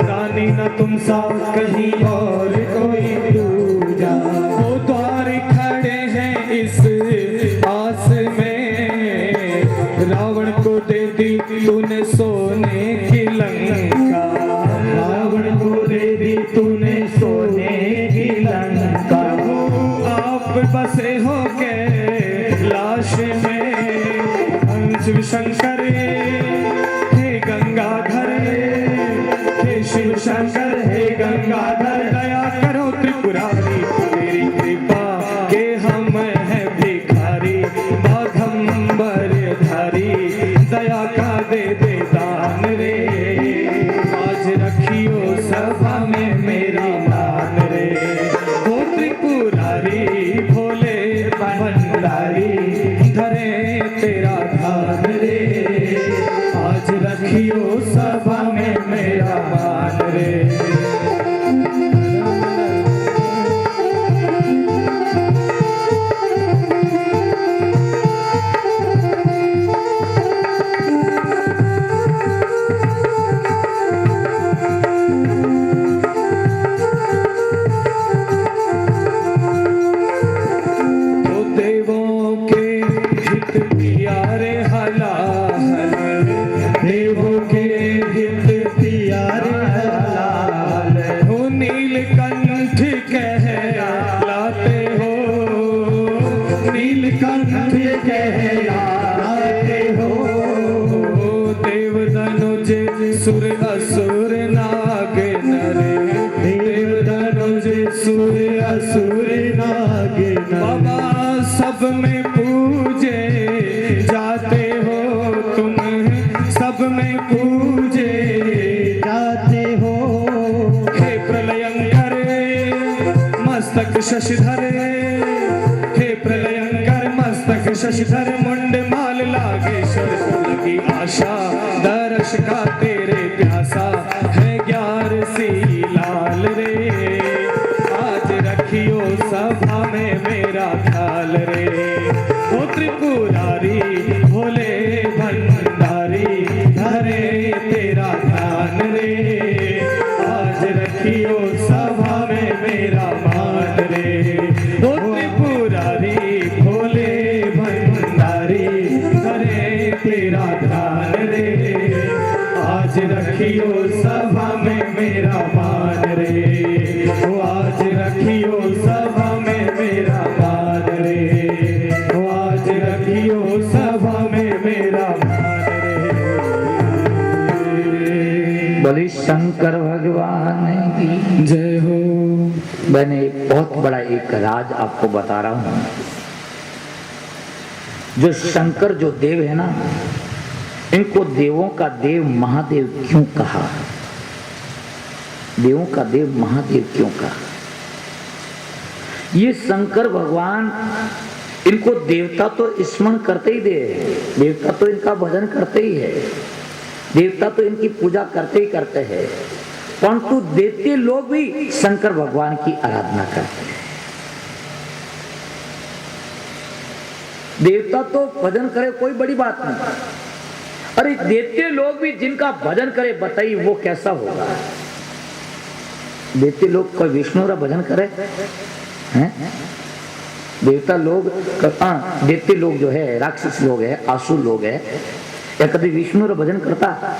दानी ना तुम सा कहीं और कोई दूजा, वो द्वार खड़े हैं इस आस में, रावण को दे दी तूने सोने की लंका, रावण को दे दी तूने सोने की लंका, आप बसे हो के लाश में, शिव शंकर हे गंगाधर, हे शिव शंकर हे गंगाधर, दया करो त्रिपुरारी, तेरी कृपा के हम हैं भिखारी, बाघंबर धारी, दया का दे दे दान रे, आज रखियो सभा में मेरा मान रे। हो त्रिपुरारी भोले भंडारी, धरे तेरा ध्यान रे, आज रखियो सभा में मेरा मान रे। तो देवों के हित किया रे हला हल, देवों के हित किया रे हला हल, हो नीलकंठ कह लाते हो, सुर असुर नागिन बाबा सब में पूजे जाते हो तुम, सब में पूजे जाते हो। हे प्रलयंकर मस्तक शशिधर, हे प्रलयंकर मस्तक शशिधर, मुंड माल लागे शर लगी आशा, दर्श का तेरे प्यासा है ग्यार सी लाल रे। आज रखियो सभा में मेरा ख्याल रे, ओ त्रिपुरारी भोले भंडारी, धरे तेरा ध्यान रे। आज रखियो सभा में मेरा मान रे, ओ त्रिपुरारी भोले भंडारी, धरे तेरा ध्यान रे। आज रखियो सभा में मेरा मान रे, ओ आज रखियो सभा में मेरा मान रे, ओ आज रखियो सभा में मेरा मान रे। बोले शंकर भगवान की जय हो। मैंने बहुत बड़ा एक राज आपको बता रहा हूं। जो शंकर जो देव है ना, इनको देवों का देव महादेव क्यों कहा? देवों का देव महादेव क्यों कहा? ये शंकर भगवान, इनको देवता तो स्मरण करते ही दे, देवता तो इनका भजन करते ही है, देवता तो इनकी पूजा करते ही करते हैं, परंतु दैत्य लोग भी शंकर भगवान की आराधना करते हैं। देवता तो भजन करे कोई बड़ी बात नहीं, अरे दैत्य लोग भी जिनका भजन करे, बताइए वो कैसा होगा? दैत्य लोग कोई विष्णु का भजन करे हैं? देवता लोग, दैत्य लोग जो है, राक्षस लोग है, आसुर लोग है, या कभी विष्णु का भजन करता?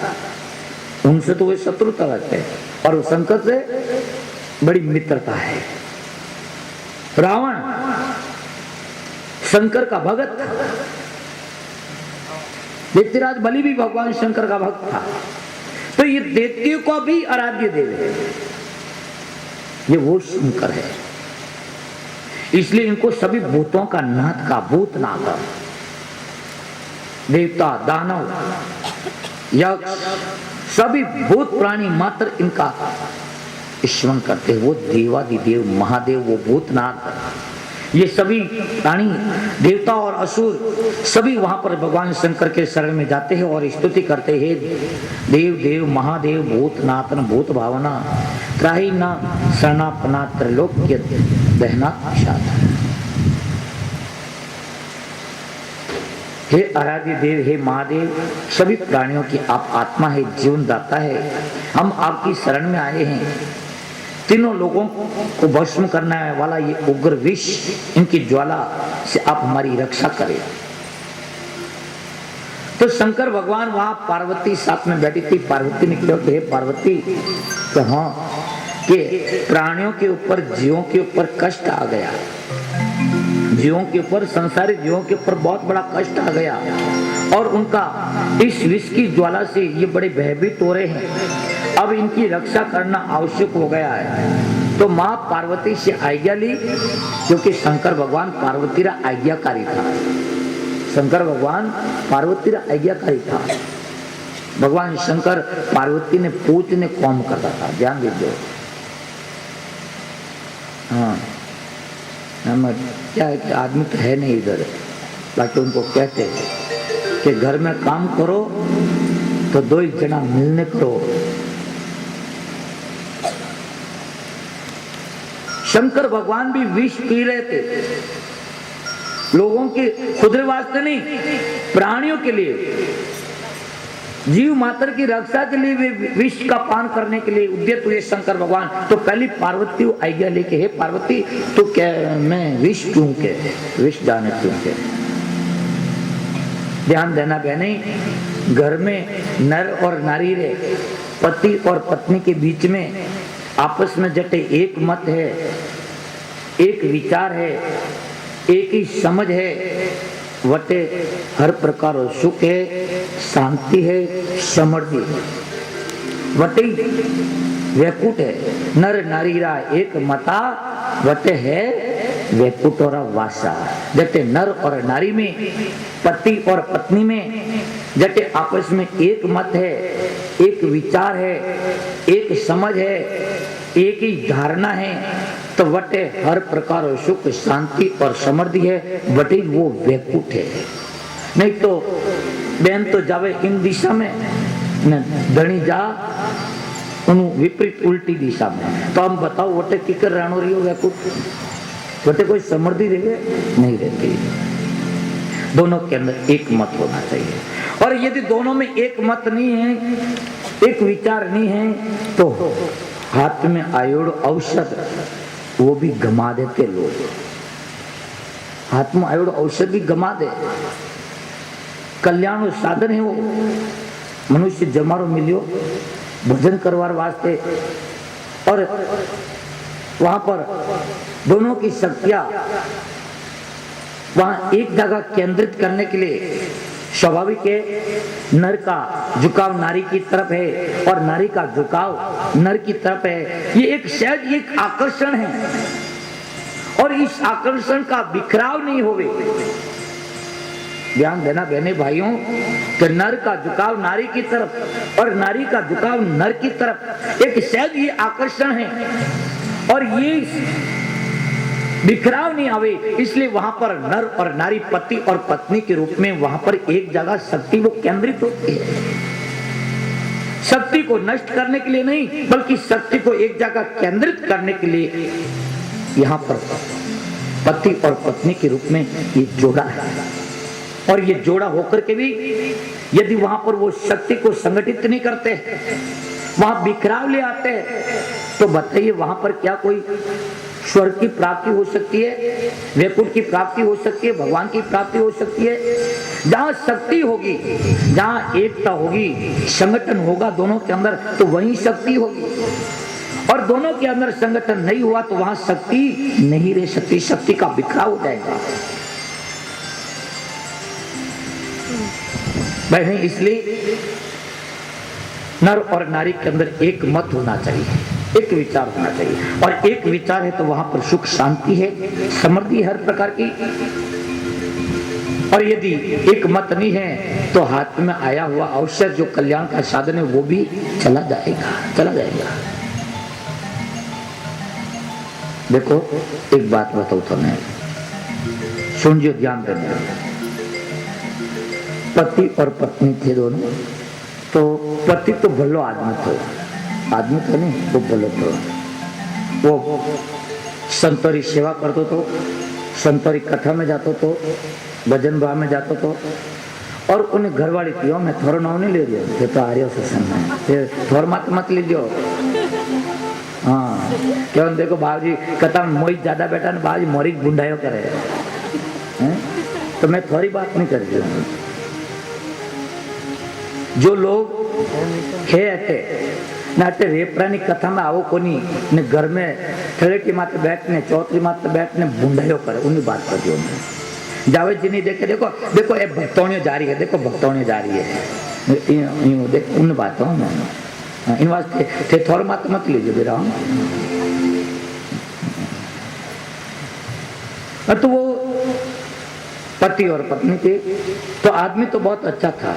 उनसे तो वे शत्रुता रखते हैं, और शंकर से बड़ी मित्रता है। रावण शंकर का भगत, दैत्यराज बलि भी भगवान शंकर का भक्त था। तो ये दैत्यों को भी आराध्य देव है, ये वो शंकर है। इसलिए इनको सभी भूतों का नाथ का भूतनाथ, देवता दानव यक्ष सभी भूत प्राणी मात्र इनका स्मरण करते हैं। वो देवादिदेव महादेव, वो भूतनाथ, ये सभी प्राणी देवता और असुर सभी वहां पर भगवान शंकर के शरण में जाते हैं और स्तुति करते हैं। देव देव महादेव भूतनाथ भूत भावना त्राही न शरणापना त्रैलोक्य दहना शाद। हे आराध्य देव, हे महादेव, सभी प्राणियों की आप आत्मा है, जीवन दाता है। हम आपकी शरण में आए हैं। तीनों लोगों को भस्म करने वाला ये उग्र विष, इनकी ज्वाला से आप हमारी रक्षा करें। तो शंकर भगवान वहां पार्वती साथ में बैठी थी। पार्वती ने कहा, हे पार्वती, तो हाँ कि प्राणियों के ऊपर, जीवों के ऊपर कष्ट आ गया, जीवों के ऊपर, संसारी जीवों के ऊपर बहुत बड़ा कष्ट आ गया, और उनका इस विष की ज्वाला से ये बड़े भयभीत हो रहे हैं। अब इनकी रक्षा करना आवश्यक हो गया है। तो माँ पार्वती से आज्ञा ली, क्योंकि शंकर भगवान पार्वती का आज्ञाकारी था। शंकर भगवान पार्वती का आज्ञाकारी था। भगवान शंकर पार्वती ने पूजने कौम करता था, ध्यान दीजिए। हाँ, क्या है कि आदमी तो है नहीं इधर, बाकी उनको कहते कि घर में काम करो तो दो ही जना मिलने करो। शंकर भगवान भी विष पी रहे थे, लोगों के खुद वास्ते नहीं, प्राणियों के लिए, जीव मात्र की रक्षा के लिए वे विष का पान करने के लिए उद्यत हुए शंकर भगवान। तो पहली पार्वती को आज्ञा लेके, हे पार्वती, तो क्या मैं विष पीऊं के? विष जाने पीऊं के? ध्यान देना बहने, घर में नर और नारी रे, पति और पत्नी के बीच में आपस में जटे एक मत है, एक विचार है, एक ही समझ है, वटे हर प्रकार सुख है, शांति है, समृद्धि है। वटे वैकुट है। नर नारीरा एक मता वटे है वैकुट और वासा। जटे नर और नारी में, पति और पत्नी में जटे आपस में एक मत है, एक विचार है, एक समझ है, एक ही धारणा है, तो वटे हर प्रकार सुख शांति और समृद्धि है, वटे वो वैकुट है। नहीं तो बहन तो जावे इन दिशा में न धनी जा विपरीत उल्टी दिशा में। तो हम बताओ वटे किकर राणो रही हो वैकुट, वटे कोई समृद्धि रहे नहीं रहती। दोनों के अंदर एक मत होना चाहिए। और यदि दोनों में एक मत नहीं है, एक विचार नहीं है, तो हाथ में आयोड़ औषध वो भी गमा देते लोग। हाथ में आयोड़ औषध भी गमा दे। कल्याण साधन है वो। मनुष्य जमारो मिलियो भजन करवार वास्ते, और वहां पर दोनों की शक्तियां वहां एक जगह केंद्रित करने के लिए स्वाभाविक है। नर का झुकाव नारी की तरफ है और नारी का झुकाव नर की तरफ है। ये एक शायद एक आकर्षण है, और इस आकर्षण का बिखराव नहीं होवे। ध्यान देना बहने भाइयों, कि नर का झुकाव नारी की तरफ और नारी का झुकाव नर की तरफ एक शायद ये आकर्षण है, और ये बिखराव नहीं आवे। इसलिए वहां पर नर और नारी, पति और पत्नी के रूप में वहां पर एक जगह शक्ति वो केंद्रित होती है। शक्ति को नष्ट करने के लिए नहीं, बल्कि शक्ति को एक जगह केंद्रित करने के लिए यहाँ पर पति और पत्नी के रूप में ये जोड़ा है। और ये जोड़ा होकर के भी यदि वहां पर वो शक्ति को संगठित नहीं करते, वहां बिखराव ले आते हैं, तो बताइए वहां पर क्या कोई स्वर्ग की प्राप्ति हो सकती है, वैकुंठ की प्राप्ति हो सकती है, भगवान की प्राप्ति हो सकती है? जहां शक्ति होगी, जहां एकता होगी, संगठन होगा दोनों के अंदर, तो वहीं शक्ति होगी। और दोनों के अंदर संगठन नहीं हुआ तो वहां शक्ति नहीं रह सकती, शक्ति का बिखराव हो जाएगा। बहन, इसलिए नर और नारी के अंदर एक मत होना चाहिए, एक विचार होना चाहिए। और एक विचार है तो वहां पर सुख शांति है, समृद्धि हर प्रकार की। और यदि एक मत नहीं है तो हाथ में आया हुआ औषध जो कल्याण का साधन है वो भी चला जाएगा, चला जाएगा। देखो एक बात बताऊं तुम्हें, सुनिए ध्यान देना। पति और पत्नी थे दोनों, तो पति तो भलो आदमी था, आदमी तो नहीं, वो भलो तो वो संतोरी सेवा करतो तो, संतोरी कथा में जातो तो, भजन भाव में जातो तो। और उन्हें घर वाली थी, मैं थोड़ा नाव नहीं ले रही हूँ, तो आ रही हो सत्संग में, फिर थोड़ा मत लीजियो। हाँ क्यों, देखो बाबूजी कथा में मोहित ज्यादा बैठा ना, बाबूजी मोरी बुंडायो करे है? तो मैं थोड़ी बात नहीं कर रही हूँ। जो लोग है अटे नाटे रेपरानी कथा में आओ कोनी ने घर में थलेटी माते बैठने, चौथरी माते बैठने बुंडायो करे, उन्हीं बात कर दियो मैं। जावेद जी नहीं देखे, देखो देखो ये भक्तौनियों जा रही है, देखो भक्तौनियों जा रही है, देखो उन बातों में इन वास्ते थे थोड़ा मत लीजिए बेरा। तो वो पति और पत्नी थे। तो आदमी तो बहुत अच्छा था,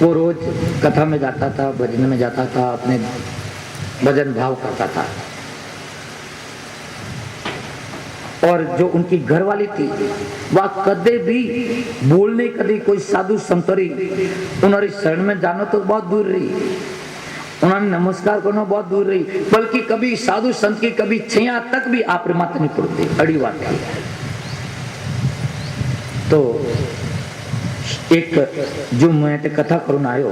वो रोज कथा में जाता था, भजन में जाता था, अपने भजन भाव करता था। और जो उनकी घरवाली थी वह कदे भी बोलने, कभी कोई साधु संतरी उन्होंने शरण में जाना तो बहुत दूर रही, उन्होंने नमस्कार करना बहुत दूर रही, बल्कि कभी साधु संत की कभी छैया तक भी आप माता नहीं पड़ती, अड़ी बात है। तो एक जो मैं कथा करून आयो,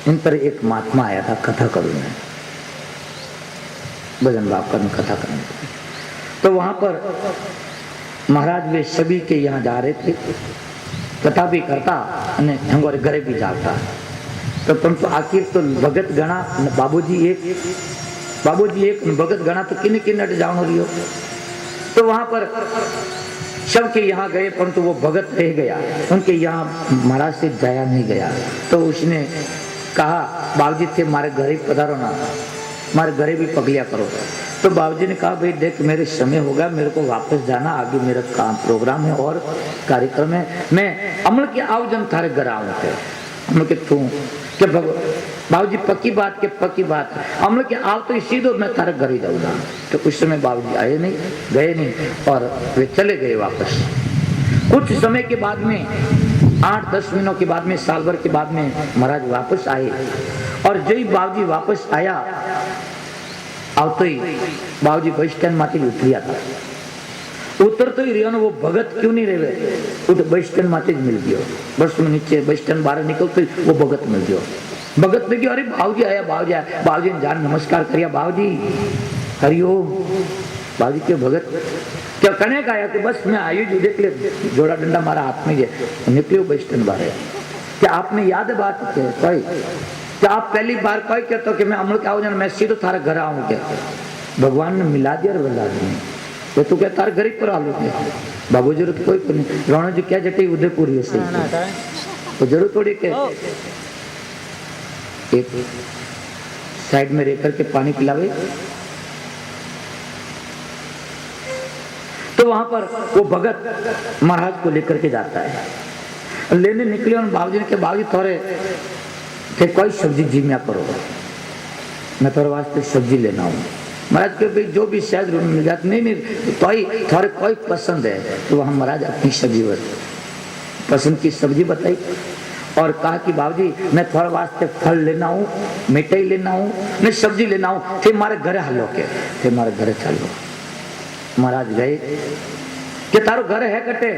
इन पर एक महात्मा आया था कथा करून में, भजन भाव करने कथा करने। तो वहां पर महाराज वे सभी के यहाँ जा रहे थे, कथा भी करता हमारे घरे भी जाता। तो परंतु आखिर तो भगत गणा बाबूजी एक भगत गणा तो किन किन अट जानो रही हो। तो वहां पर सबके यहाँ गए, परंतु वो भगत रह गया, उनके यहाँ महाराज से जाया नहीं गया। तो उसने कहा बाबूजी थे मारे घर ही पधारो ना, मारे घरे भी पगलिया करो। तो बाबूजी ने कहा भाई देख मेरे समय हो गया, मेरे को वापस जाना, आगे मेरा काम प्रोग्राम है और कार्यक्रम है, मैं अमल के आओ जन थारे घर आऊँ थे। अमल के तू के बाबूजी पक्की बात के पक्की बात, अमल के आओ तो सीधो मैं थारे घर ही जाऊंगा। तो उस समय बाबूजी आए नहीं, गए नहीं और वे चले गए वापस। कुछ समय के बाद में 8-10 महीनों के बाद में, साल भर के बाद में महाराज वापस आए और जय बाबूजी वापस आया आवतो ही बाबूजी बस स्टैंड माथे उतरिया था। उतरते ही रिया वो भगत क्यों नहीं रहे, वो तो बस स्टैंड माथे मिल गयो। बस में नीचे बस स्टैंड बाहर निकलते वो भगत मिल गयो। भगत ने कहा अरे बाबूजी आया, बाबूजी आया। बाबूजी ने जान नमस्कार करिया, बाबूजी हरिओम। बाबूजी के भगत क्या कहने का आया कि बस मैं आयु जो देख ले, जोड़ा डंडा मारा हाथ में है, निकलियो बस स्टैंड बाहर। क्या आपने याद है बात कोई? क्या आप पहली बार कोई कहते हो कि मैं अमल के आओ जाना, मैं सीधो थारा घर आऊँ क्या? भगवान ने मिला दिया और बता दिया। तो तू क्या तार घर ही पर आ लो क्या? बाबू जरूरत कोई नहीं, रोना जी क्या जटी उदयपुर से तो जरूर थोड़ी के एक साइड में रह करके पानी पिलावे। तो वहां पर वो भगत महाराज को लेकर के जाता है, लेने निकले और बाबूजी ने कहा बाबूजी थोड़े थे कोई सब्जी जीमिया करो, मैं थोड़े वास्ते सब्जी लेना हूँ। महाराज के भाई जो भी शायद मिल जाती, नहीं तो थोड़े कोई पसंद है। तो वहां महाराज अपनी सब्जी पसंद की सब्जी बताई और कहा कि बाबूजी मैं थोड़े वास्ते फल लेना हूँ, मिठाई लेना हूँ, मैं सब्जी लेना हूँ, थे मारे घरे हलो के, थे मारे घरे चलो। महाराज गए कि तारो घर है कटे,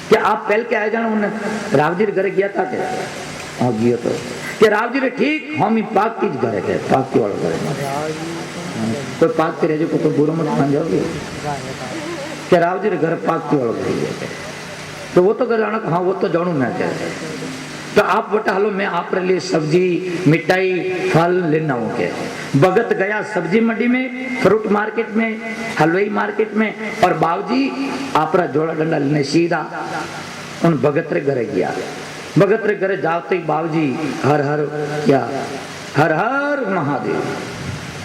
क्या आप पहल के आए जाना? उन्हें रावजी घरे गया था क्या? हाँ गया तो कि रावजी ने ठीक हम ही पाक की घरे गए, पाक की वाला घरे तो पाक के रहे को तो बुरा मत मान जाओगे कि रावजी घर पाक की वाला घरे गए। तो वो तो घर जाना, हाँ वो तो जानू मैं क्या। तो आप बेटा हलो मैं आप लिए सब्जी मिठाई फल लेना हूँ के। भगत गया सब्जी मंडी में, फ्रूट मार्केट में, हलवाई मार्केट में और बाबूजी आपरा जोड़ा डंडा लेने सीधा उन भगत रे घरे गया। भगत रे घरे जाते ही बाबूजी हर हर क्या हर हर महादेव।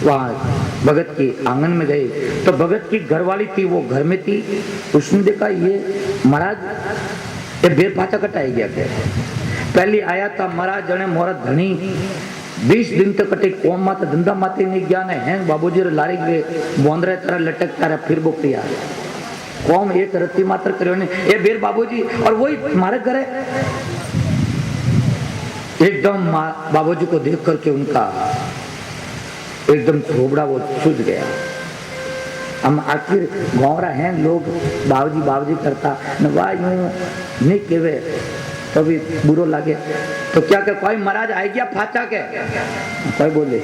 वहाँ भगत के आंगन में गए तो भगत की घरवाली थी, वो घर में थी। उसने देखा ये महाराज ये बेर पाचा कटाई गया क्या? पहले आया था महाराज जने मोरा धनी 20 दिन तक कटे कोम मात धंधा माते नहीं ज्ञान है बाबूजी रे लारी गए बोंदरे तरह लटक तारा फिर बोकरिया कौम एक रत्ती मात्र करियो ने ए बेर बाबूजी। और वही मारे घरे एकदम बाबूजी को देख करके उनका एकदम थोबड़ा वो सूझ गया। हम आखिर गौरा हैं लोग बाबूजी बाबूजी करता न वाह यूं नहीं केवे तो भी बुरो लगे। तो क्या कर कोई महाराज आ गया फाचा के, कोई बोले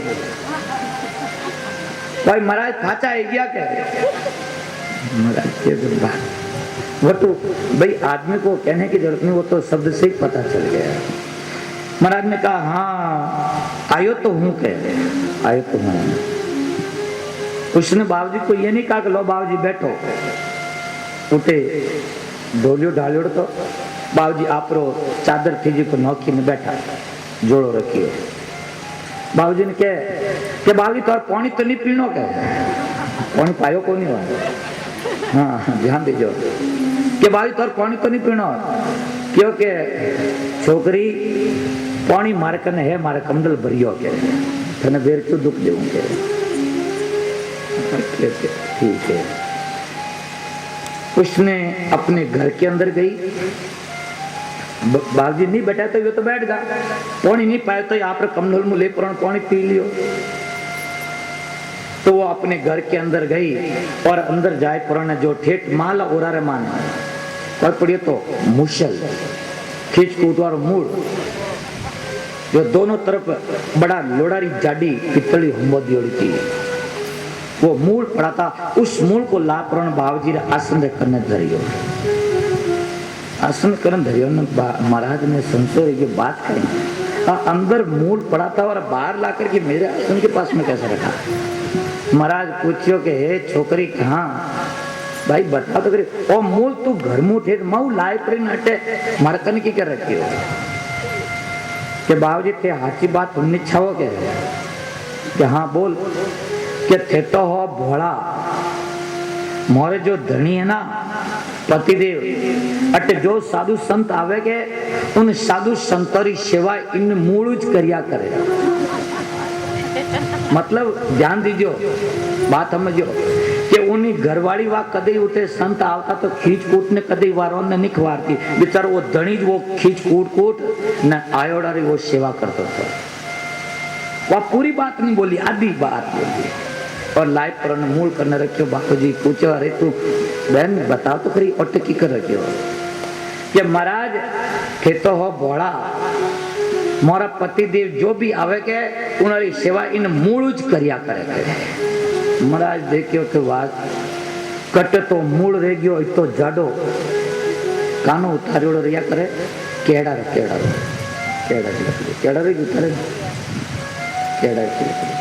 कोई महाराज फाचा आ गया के महाराज के वो तो भाई आदमी को कहने की जरूरत नहीं, वो तो शब्द से ही पता चल गया। महाराज ने कहा हाँ आयो तो हूँ कह आयो तो हूँ। उसने बाबूजी को ये नहीं कहा कि लो बाबूजी बैठो, उठे ढोलियो ढालियो तो बाबूजी आप रो चादर थी जी को नौकी में बैठा जोड़ो रखियो। बाबूजी ने कहे कि बाबूजी तो पानी तो नहीं पीनो के पानी पायो को नहीं हुआ। हाँ ध्यान दीजिए कि बाबूजी तो पानी तो नहीं पीनो क्योंकि छोकरी पानी मारे कने है मारे कमंडल भरियो के थने बेर क्यों दुख देऊंगे। ठीक है उसने अपने घर के अंदर गई। बाबूजी नहीं बैठा तो ये तो बैठ गया, पानी नहीं पाया तो यहाँ पर कमंडल में ले पानी पी लियो। तो वो अपने घर के अंदर गई और अंदर जाए पुराना जो ठेठ माल ओरा रे माने और पड़िए तो मुशल खींच कूटवार मूड जो दोनों तरफ बड़ा लोड़ारी जाडी पितली हुम्बदी ओड़ी थी, वो मूल पड़ा था। उस मूल को लापरण बाबूजी ने आसन करने धरियो। आसन करने धरियो ने महाराज ने संशय की बात कही अंदर मूल पड़ा था और बाहर ला करके मेरे आसन के पास में कैसे रखा। महाराज पूछियो कि हे छोकरी कहाँ भाई बता तो करे ओ मूल तू घर मुँह ठेठ मऊ लाए पर नटे मरकन की क्या रखी हो। कि बाबूजी थे हाची बात हमने छाओ के हाँ बोल कि थे तो हो भोला मोरे जो धनी है ना पतिदेव अटे जो साधु संत आवे के उन साधु संतोरी सेवा इन मूल ज करिया करे। मतलब ध्यान दीजियो बात समझो कि उन्हीं घरवाली वा कदे उठे संत आवता तो खींच कूट ने कदे वारों ने नहीं खवारती बेचारो वो धनी वो खींच कूट न आयोड़ा रे वो सेवा करता था। वह पूरी बात नहीं बोली आधी बात बोली और लाइव पर मूल करने रखियो। बापू जी पूछो अरे तू बहन बताओ तो खरी अटकी कर रखियो कि महाराज थे तो हो भोला मोरा पति देव जो भी आवे के उनरी सेवा इन मूल ज करिया करे। महाराज देखियो के बात कट तो मूल रह गयो इतो जाडो कानो उतारियोड़ो रिया करे केड़ा रे केड़ा रे केड़ा रे केड़ा रे उतारे केड़ा रे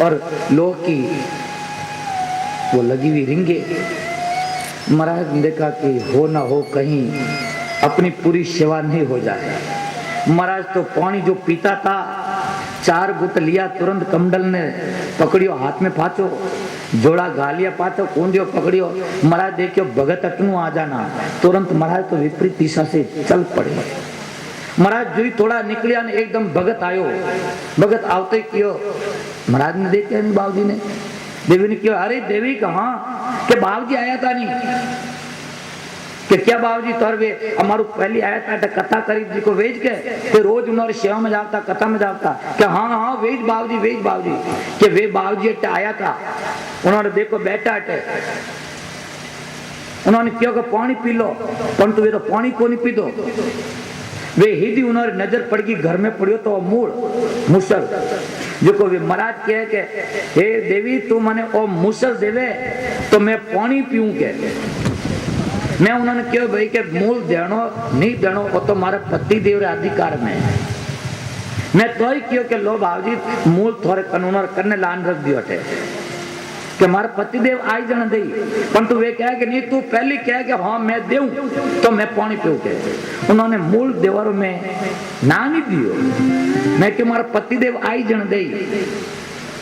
और लोग की वो लगी हुई रिंगे। महाराज ने देखा कि हो ना हो कहीं अपनी पूरी सेवा नहीं हो जाए। महाराज तो पानी जो पीता था 4 गुट लिया तुरंत कमंडल ने पकड़ियो हाथ में पाचो जोड़ा गालिया पाचो कूंदियो पकड़ियो। महाराज देखियो भगत अटनू आ जाना तुरंत महाराज तो विपरीत दिशा से चल पड़े। महाराज जो ही थोड़ा निकलिया ने एकदम भगत आयो। भगत आवते क्यों महाराज ने देखे बाबूजी ने देवी ने क्यों अरे देवी कहा कि बाबूजी आया था नहीं कि क्या बाबूजी तोर वे हमारू पहली आया था कथा करी जी को वेज के रोज उन्होंने सेवा में जाता कथा में जाता कि हाँ वेज बाबूजी कि वे बाबूजी अट्टे आया था। उन्होंने देखो बैठा अट्टे उन्होंने क्यों पानी पी लो परंतु वे तो पानी को नहीं पी दो। वे हिदी उन्होंने नजर पड़ गई घर में पड़ियो तो मूल मुसल जो को वे महाराज कहे के हे देवी तू मने ओ मुसल देवे तो मैं पानी पीऊं के। मैं उन्होंने क्यों भाई के मूल देनो नहीं देनो वो तो हमारे पति देव रे अधिकार में। मैं तो ही क्यों के लो बाबूजी मूल थोड़े कानून करने लान रख दियो थे कि हमारे पति देव आई जन दे परंतु वे कहे कि नहीं तू पहले कहे कि हाँ मैं देऊं तो मैं पानी पीऊं के। उन्होंने मूल देवरों में ना नहीं दियो। मैं कि हमारा पति देव आई जन दे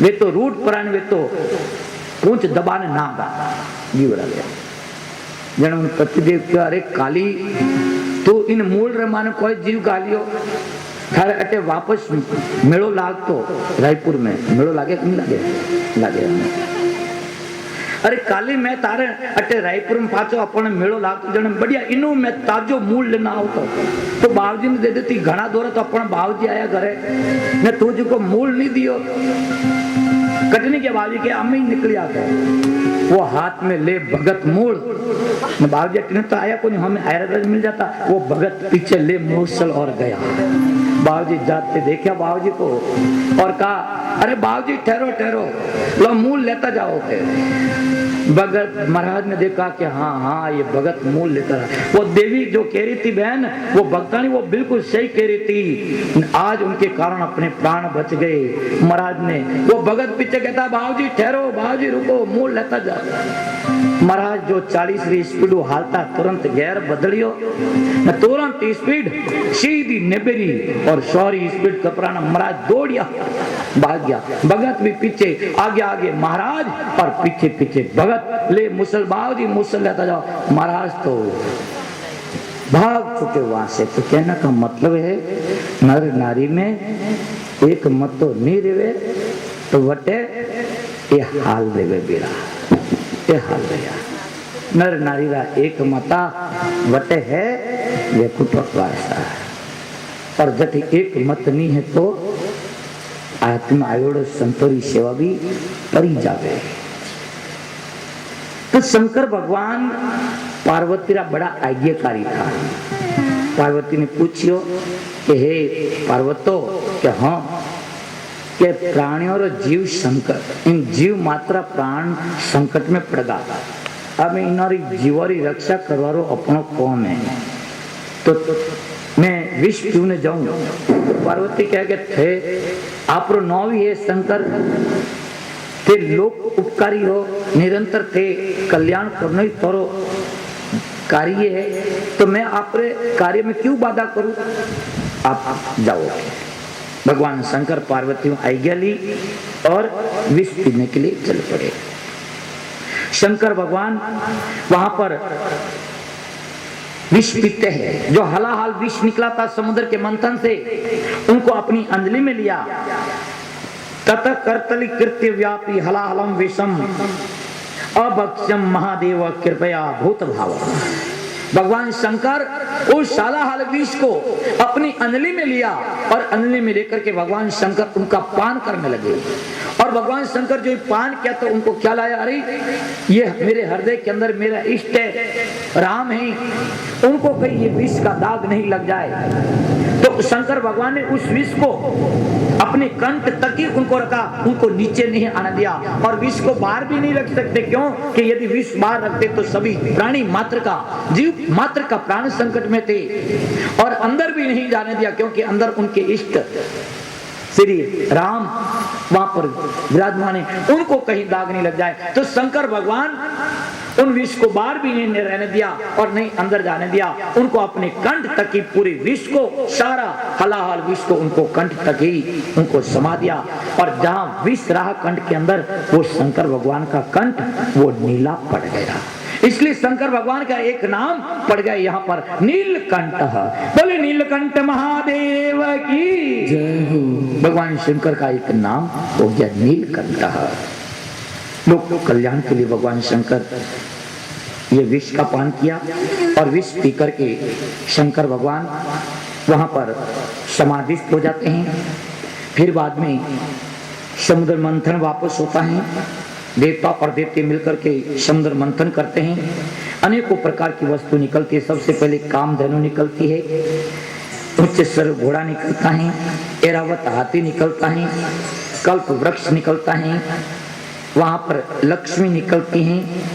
वे तो रूट परान वे तो पूंछ दबाने ना गा जीव रहा जन उन पति देव के अरे काली तू इन मूल रे माने कोई जीव गालियो थारे अटे वापस मेड़ो लागतो रायपुर में मेड़ो लागे कि नहीं लागे अरे काली मैं तारे अटे रायपुर में पाचो अपन मेड़ो लागतो जने बढ़िया इनु मैं ताजो मूल लेना आवतो तो बाबूजी ने दे देती घना दोरा तो अपन बाबूजी आया घरे ने तू जो को मूल नहीं दियो कटनी के बाबूजी के अम्मी निकली आते वो हाथ में ले भगत मूल बाबूजी अटने तो आया कोई हमें आयरगंज मिल जाता वो भगत पीछे ले मूसल और गया। बाबूजी जाते देखा बाबूजी को और कहा अरे बाबूजी ठहरो ठहरो लो मूल लेता जाओ फिर। भगत महाराज ने देखा कि हाँ हाँ ये भगत मूल लेकर वो देवी जो कह रही थी बहन वो भक्तानी वो बिल्कुल सही कह रही थी आज उनके कारण अपने प्राण बच गए। महाराज ने वो भगत पीछे कहता बाबूजी ठहरो बाबूजी रुको मूल लेता जा। महाराज जो 40 री स्पीड हालता तुरंत गैर बदलियो तुरंत स्पीड सीधी नेबेरी और 100 स्पीड कपराना महाराज दौड़िया भाग गया। भगत भी पीछे आगे आगे महाराज और पीछे पीछे भगत ले मुसल बाबूजी मुसल लेता जाओ। महाराज तो भाग चुके वहां से। तो कहने का मतलब है नर नारी में एक मत तो नहीं रेवे तो वटे ये हाल देवे बेरा ये हाल गया नर नारी रा एक मता वटे है वे कुटक वासा और जब एक मत नहीं है तो आत्मा आयोड़ संतोरी सेवा भी परी जावे। तो शंकर भगवान पार्वती रा बड़ा आज्ञाकारी था। पार्वती ने पूछियो कि हे पार्वतो कि हाँ के प्राणियों रो जीव संकट इन जीव मात्र प्राण संकट में पड़गा अब इनारी जीवारी रक्षा करवारो अपनो कौन है तो मैं विष पीने जाऊं। पार्वती कह के थे आप रो नाम ही है शंकर थे लोक उपकारी हो निरंतर थे कल्याण करने तोरो कार्य है तो मैं आपरे कार्य में क्यों बाधा करूं। आप जाओ। भगवान शंकर पार्वती आज्ञा ली और विष पीने के लिए चल पड़े। शंकर भगवान वहां पर विष पीते हैं। जो हलाहल विष निकला था समुद्र के मंथन से, उनको अपनी अंजलि में लिया। तत कर्तली कृत्य व्यापी हलाहलम विषम अभक्ष्यम महादेव कृपया भूत भाव। भगवान शंकर उस हलाहल विष को अपनी अंजलि में लिया और अंजलि में लेकर के भगवान शंकर उनका पान करने लगे। और भगवान शंकर जो पान किया तो उनको क्या लाया, अरे ये मेरे हृदय के अंदर मेरा इष्ट है, राम है, उनको कहीं ये विष का दाग नहीं लग जाए। तो शंकर भगवान ने उस विष को अपने कंठ तक ही उनको रखा, उनको नीचे नहीं आने दिया। और विष को बाहर भी नहीं रख सकते, क्यों कि यदि विष बाहर रखते तो सभी प्राणी मात्र का, जीव मात्र का प्राण संकट में थे। और अंदर भी नहीं जाने दिया, क्योंकि अंदर उनके इष्ट श्री राम वहां पर विराजमान है, उनको कहीं दाग नहीं लग जाए। तो शंकर भगवान उन विष को बाहर भी नहीं रहने दिया और नहीं अंदर जाने दिया। उनको अपने कंठ तक ही पूरे विष को, सारा हलाहल विष को उनको कंठ तक ही उनको समा दिया। और जहां विष रहा कंठ के अंदर, वो शंकर भगवान का कंठ वो नीला पड़ गया। इसलिए शंकर भगवान का एक नाम पड़ गया यहाँ पर, नीलकंठ। बोले नीलकंठ महादेव की जय हो। भगवान शंकर का एक नाम हो गया नीलकंठ। लोक कल्याण के लिए भगवान शंकर ये विष का पान किया और विष पी करके शंकर भगवान वहां पर समाधिस्थ हो जाते हैं। फिर बाद में समुद्र मंथन वापस होता है। देवता और देवते मिलकर के समुद्र मंथन करते हैं। अनेकों प्रकार की वस्तु निकलती है। सबसे पहले कामधेनु निकलती है, उच्च स्वर घोड़ा निकलता है, ऐरावत हाथी निकलता है, कल्प वृक्ष निकलता है, वहां पर लक्ष्मी निकलती हैं।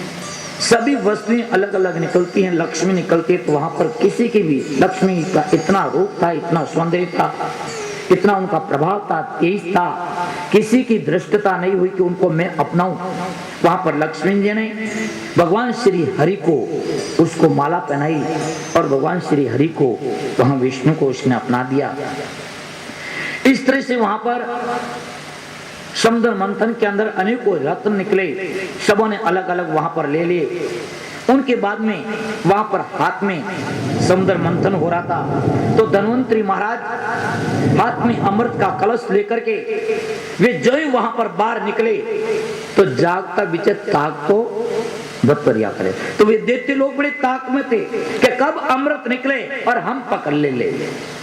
सभी वस्तुएं अलग अलग निकलती हैं। लक्ष्मी निकलती है तो वहां पर किसी की भी लक्ष्मी का इतना रूप था, इतना सौंदर्य था, इतना उनका प्रभाव था, तेज था, किसी की दृष्टता नहीं हुई कि उनको मैं अपनाऊं। वहां पर लक्ष्मी जी ने भगवान श्री हरि को उसको माला पहनाई और भगवान श्री हरि को वहां विष्णु को उसने अपना दिया। इस तरह से वहां पर समुद्र मंथन के अंदर अनेकों रत्न निकले, सबों ने अलग अलग वहां पर ले लिए। उनके बाद में वहां पर हाथ में समुद्र मंथन हो रहा था तो धन्वंतरी महाराज हाथ में अमृत का कलश लेकर के वे जो ही वहां पर बाहर निकले तो जागता बिचे ताक तो बतरिया करे। तो वे देवते लोग बड़े ताक में थे कि कब अमृत निकले और हम पकड़ ले।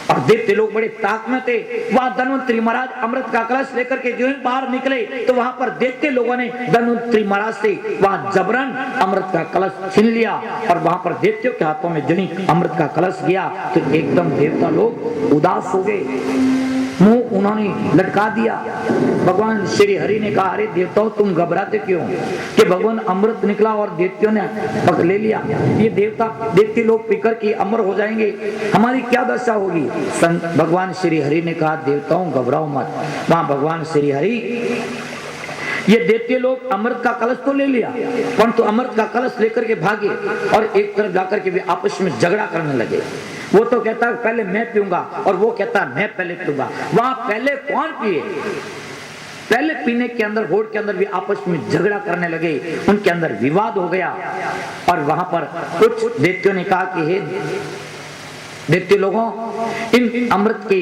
और देवते लोग बड़े ताक में थे। वहां धन्वंतरी महाराज अमृत का कलश लेकर के जो ही बाहर निकले तो वहां पर देवते लोगों ने धन्वंतरी महाराज से वहां जबरन अमृत का कलश छीन लिया। और वहां पर देवतियों के हाथों में जो ही अमृत का कलश गया तो एकदम देवता लोग उदास हो गए, मुंह उन्होंने लटका दिया। भगवान श्री हरि ने कहा, अरे देवताओं तुम घबराते क्यों कि भगवान अमृत निकला और देवतियों ने पकड़ ले लिया। ये देवते लोग पीकर के अमर हो जाएंगे, हमारी क्या दशा होगी। भगवान श्री हरि ने कहा, देवताओं घबराओ मत। वहां भगवान श्री हरि ये देवते लोग अमृत का कलश तो ले लिया परंतु अमृत का कलश लेकर के भागे और एक तरफ जाकर के वे आपस में झगड़ा करने लगे। वो तो कहता है पहले मैं पीऊंगा और वो कहता है मैं पहले पीऊंगा। वहां पहले कौन पिए, पहले पीने के अंदर होड़ के अंदर भी आपस में झगड़ा करने लगे, उनके अंदर विवाद हो गया। और वहां पर कुछ देवतियों ने कहा कि हे देवते लोगों, इन अमृत की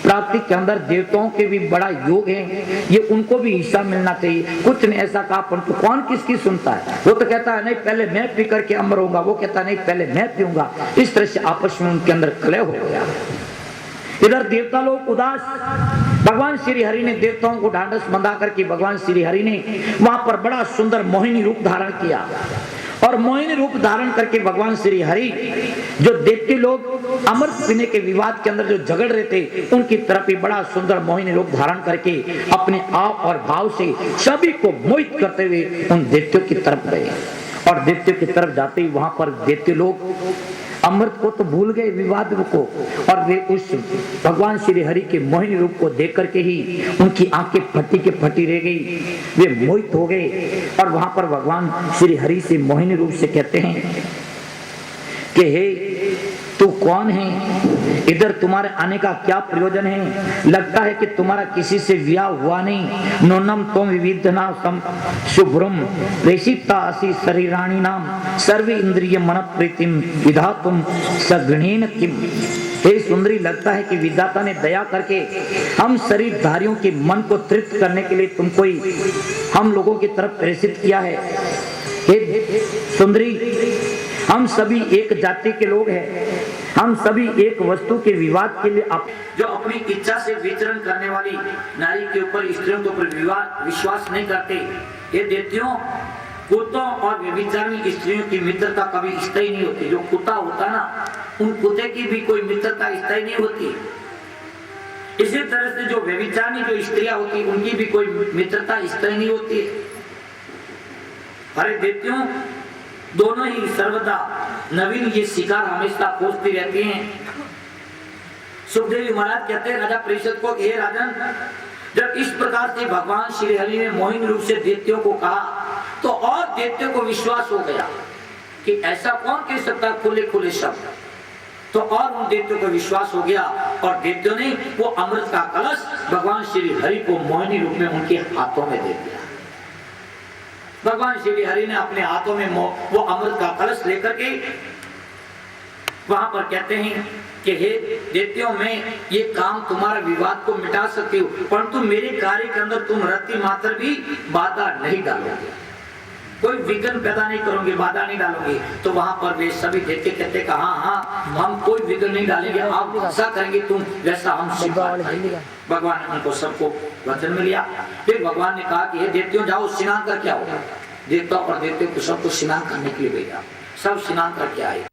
प्राप्ति के अंदर देवताओं के भी बड़ा योग है, ये उनको भी हिस्सा मिलना चाहिए। कुछ ने ऐसा कहा परंतु कौन किसकी सुनता है। वो तो कहता है नहीं पहले मैं पी करके अमर होगा, वो कहता नहीं पहले मैं पीऊंगा। इस तरह से आपस में उनके अंदर कलह हो गया। इधर देवता लोग उदास। भगवान श्री हरि ने देवताओं को ढांढस बंधा करके भगवान श्री हरि ने वहां पर बड़ा सुंदर मोहिनी रूप धारण किया। और मोहिनी रूप धारण करके भगवान श्री हरि जो देवते लोग अमृत पीने के विवाद के अंदर जो झगड़ रहे थे उनकी तरफ ही बड़ा सुंदर मोहिनी रूप धारण करके अपने आप और भाव से सभी को मोहित करते हुए उन देवतियों की तरफ गए। और देवतियों की तरफ जाते ही वहां पर देवते लोग अमृत को तो भूल गए, विवाद को, और वे उस भगवान श्री हरि के मोहिनी रूप को देख करके ही उनकी आंखें फटी के फटी रह गई, वे मोहित हो गए। और वहां पर भगवान श्री हरि से मोहिनी रूप से कहते हैं कि हे तू कौन है? इधर तुम्हारे आने का क्या प्रयोजन है? लगता है कि तुम्हारा किसी से विवाह हुआ नहीं। नोनम तुम विविधना सम शुभ्रम प्रेषिता असि शरीराणी नाम सर्व इंद्रिय मन प्रीतिम विधातुम सगुणेन किम। हे सुंदरी, लगता है कि विधाता ने दया करके हम शरीरधारियों के मन को तृप्त करने के लिए तुमको ही हम लोगों की तरफ प्रेषित किया है। हे सुंदरी, हम सभी एक जाति के लोग हैं। हम सभी एक वस्तु के विवाद के लिए जो अपनी इच्छा से विचरण करने वाली नारी के ऊपर, स्त्रियों के ऊपर विश्वास नहीं करते। ये दैत्यों, कुत्तों और व्यभिचारी स्त्रियों की मित्रता कभी स्थायी नहीं होती। जो कुत्ता होता ना, उन कुत्ते की भी कोई मित्रता स्थायी नहीं होती। इसी तरह से जो व्यभिचारी जो स्त्रियां होती, उनकी भी कोई मित्रता स्थायी नहीं होती। अरे दैत्यों, दोनों ही सर्वदा नवीन ये शिकार हमेशा खोजती रहती हैं। सुखदेव महाराज कहते हैं राजा परीक्षित को, हे राजन, जब इस प्रकार से भगवान श्री हरि ने मोहिनी रूप से दैत्यों को कहा, तो और दैत्यों को विश्वास हो गया कि ऐसा कौन कह सकता खुले खुले शब्द। तो और उन दैत्यों को विश्वास हो गया और दैत्यों ने वो अमृत का कलश भगवान श्री हरि को मोहिनी रूप में उनके हाथों में दे दिया। भगवान श्री हरि ने अपने हाथों में वो अमृत का कलश लेकर के वहां पर कहते हैं कि हे दैत्यों, मैं ये काम तुम्हारा विवाद को मिटा सकती हूँ, परंतु मेरे कार्य के अंदर तुम रत्ती मात्र भी बाधा नहीं डालोगे, कोई विघ्न पैदा नहीं करोगे, बाधा नहीं डालोगे। तो वहां पर वे सभी दैत्य कहते कि हाँ, हम कोई विघ्न नहीं डालेंगे, आप ऐसा करेंगे तुम जैसा हम स्वीकार करेंगे। भगवान ने उनको सबको वचन में लिया। फिर भगवान ने कहा कि हे दैत्यों, जाओ स्नान करके आओ। देवता और दैत्यों को सबको स्नान करने के लिए भेजा। सब स्नान करके आए।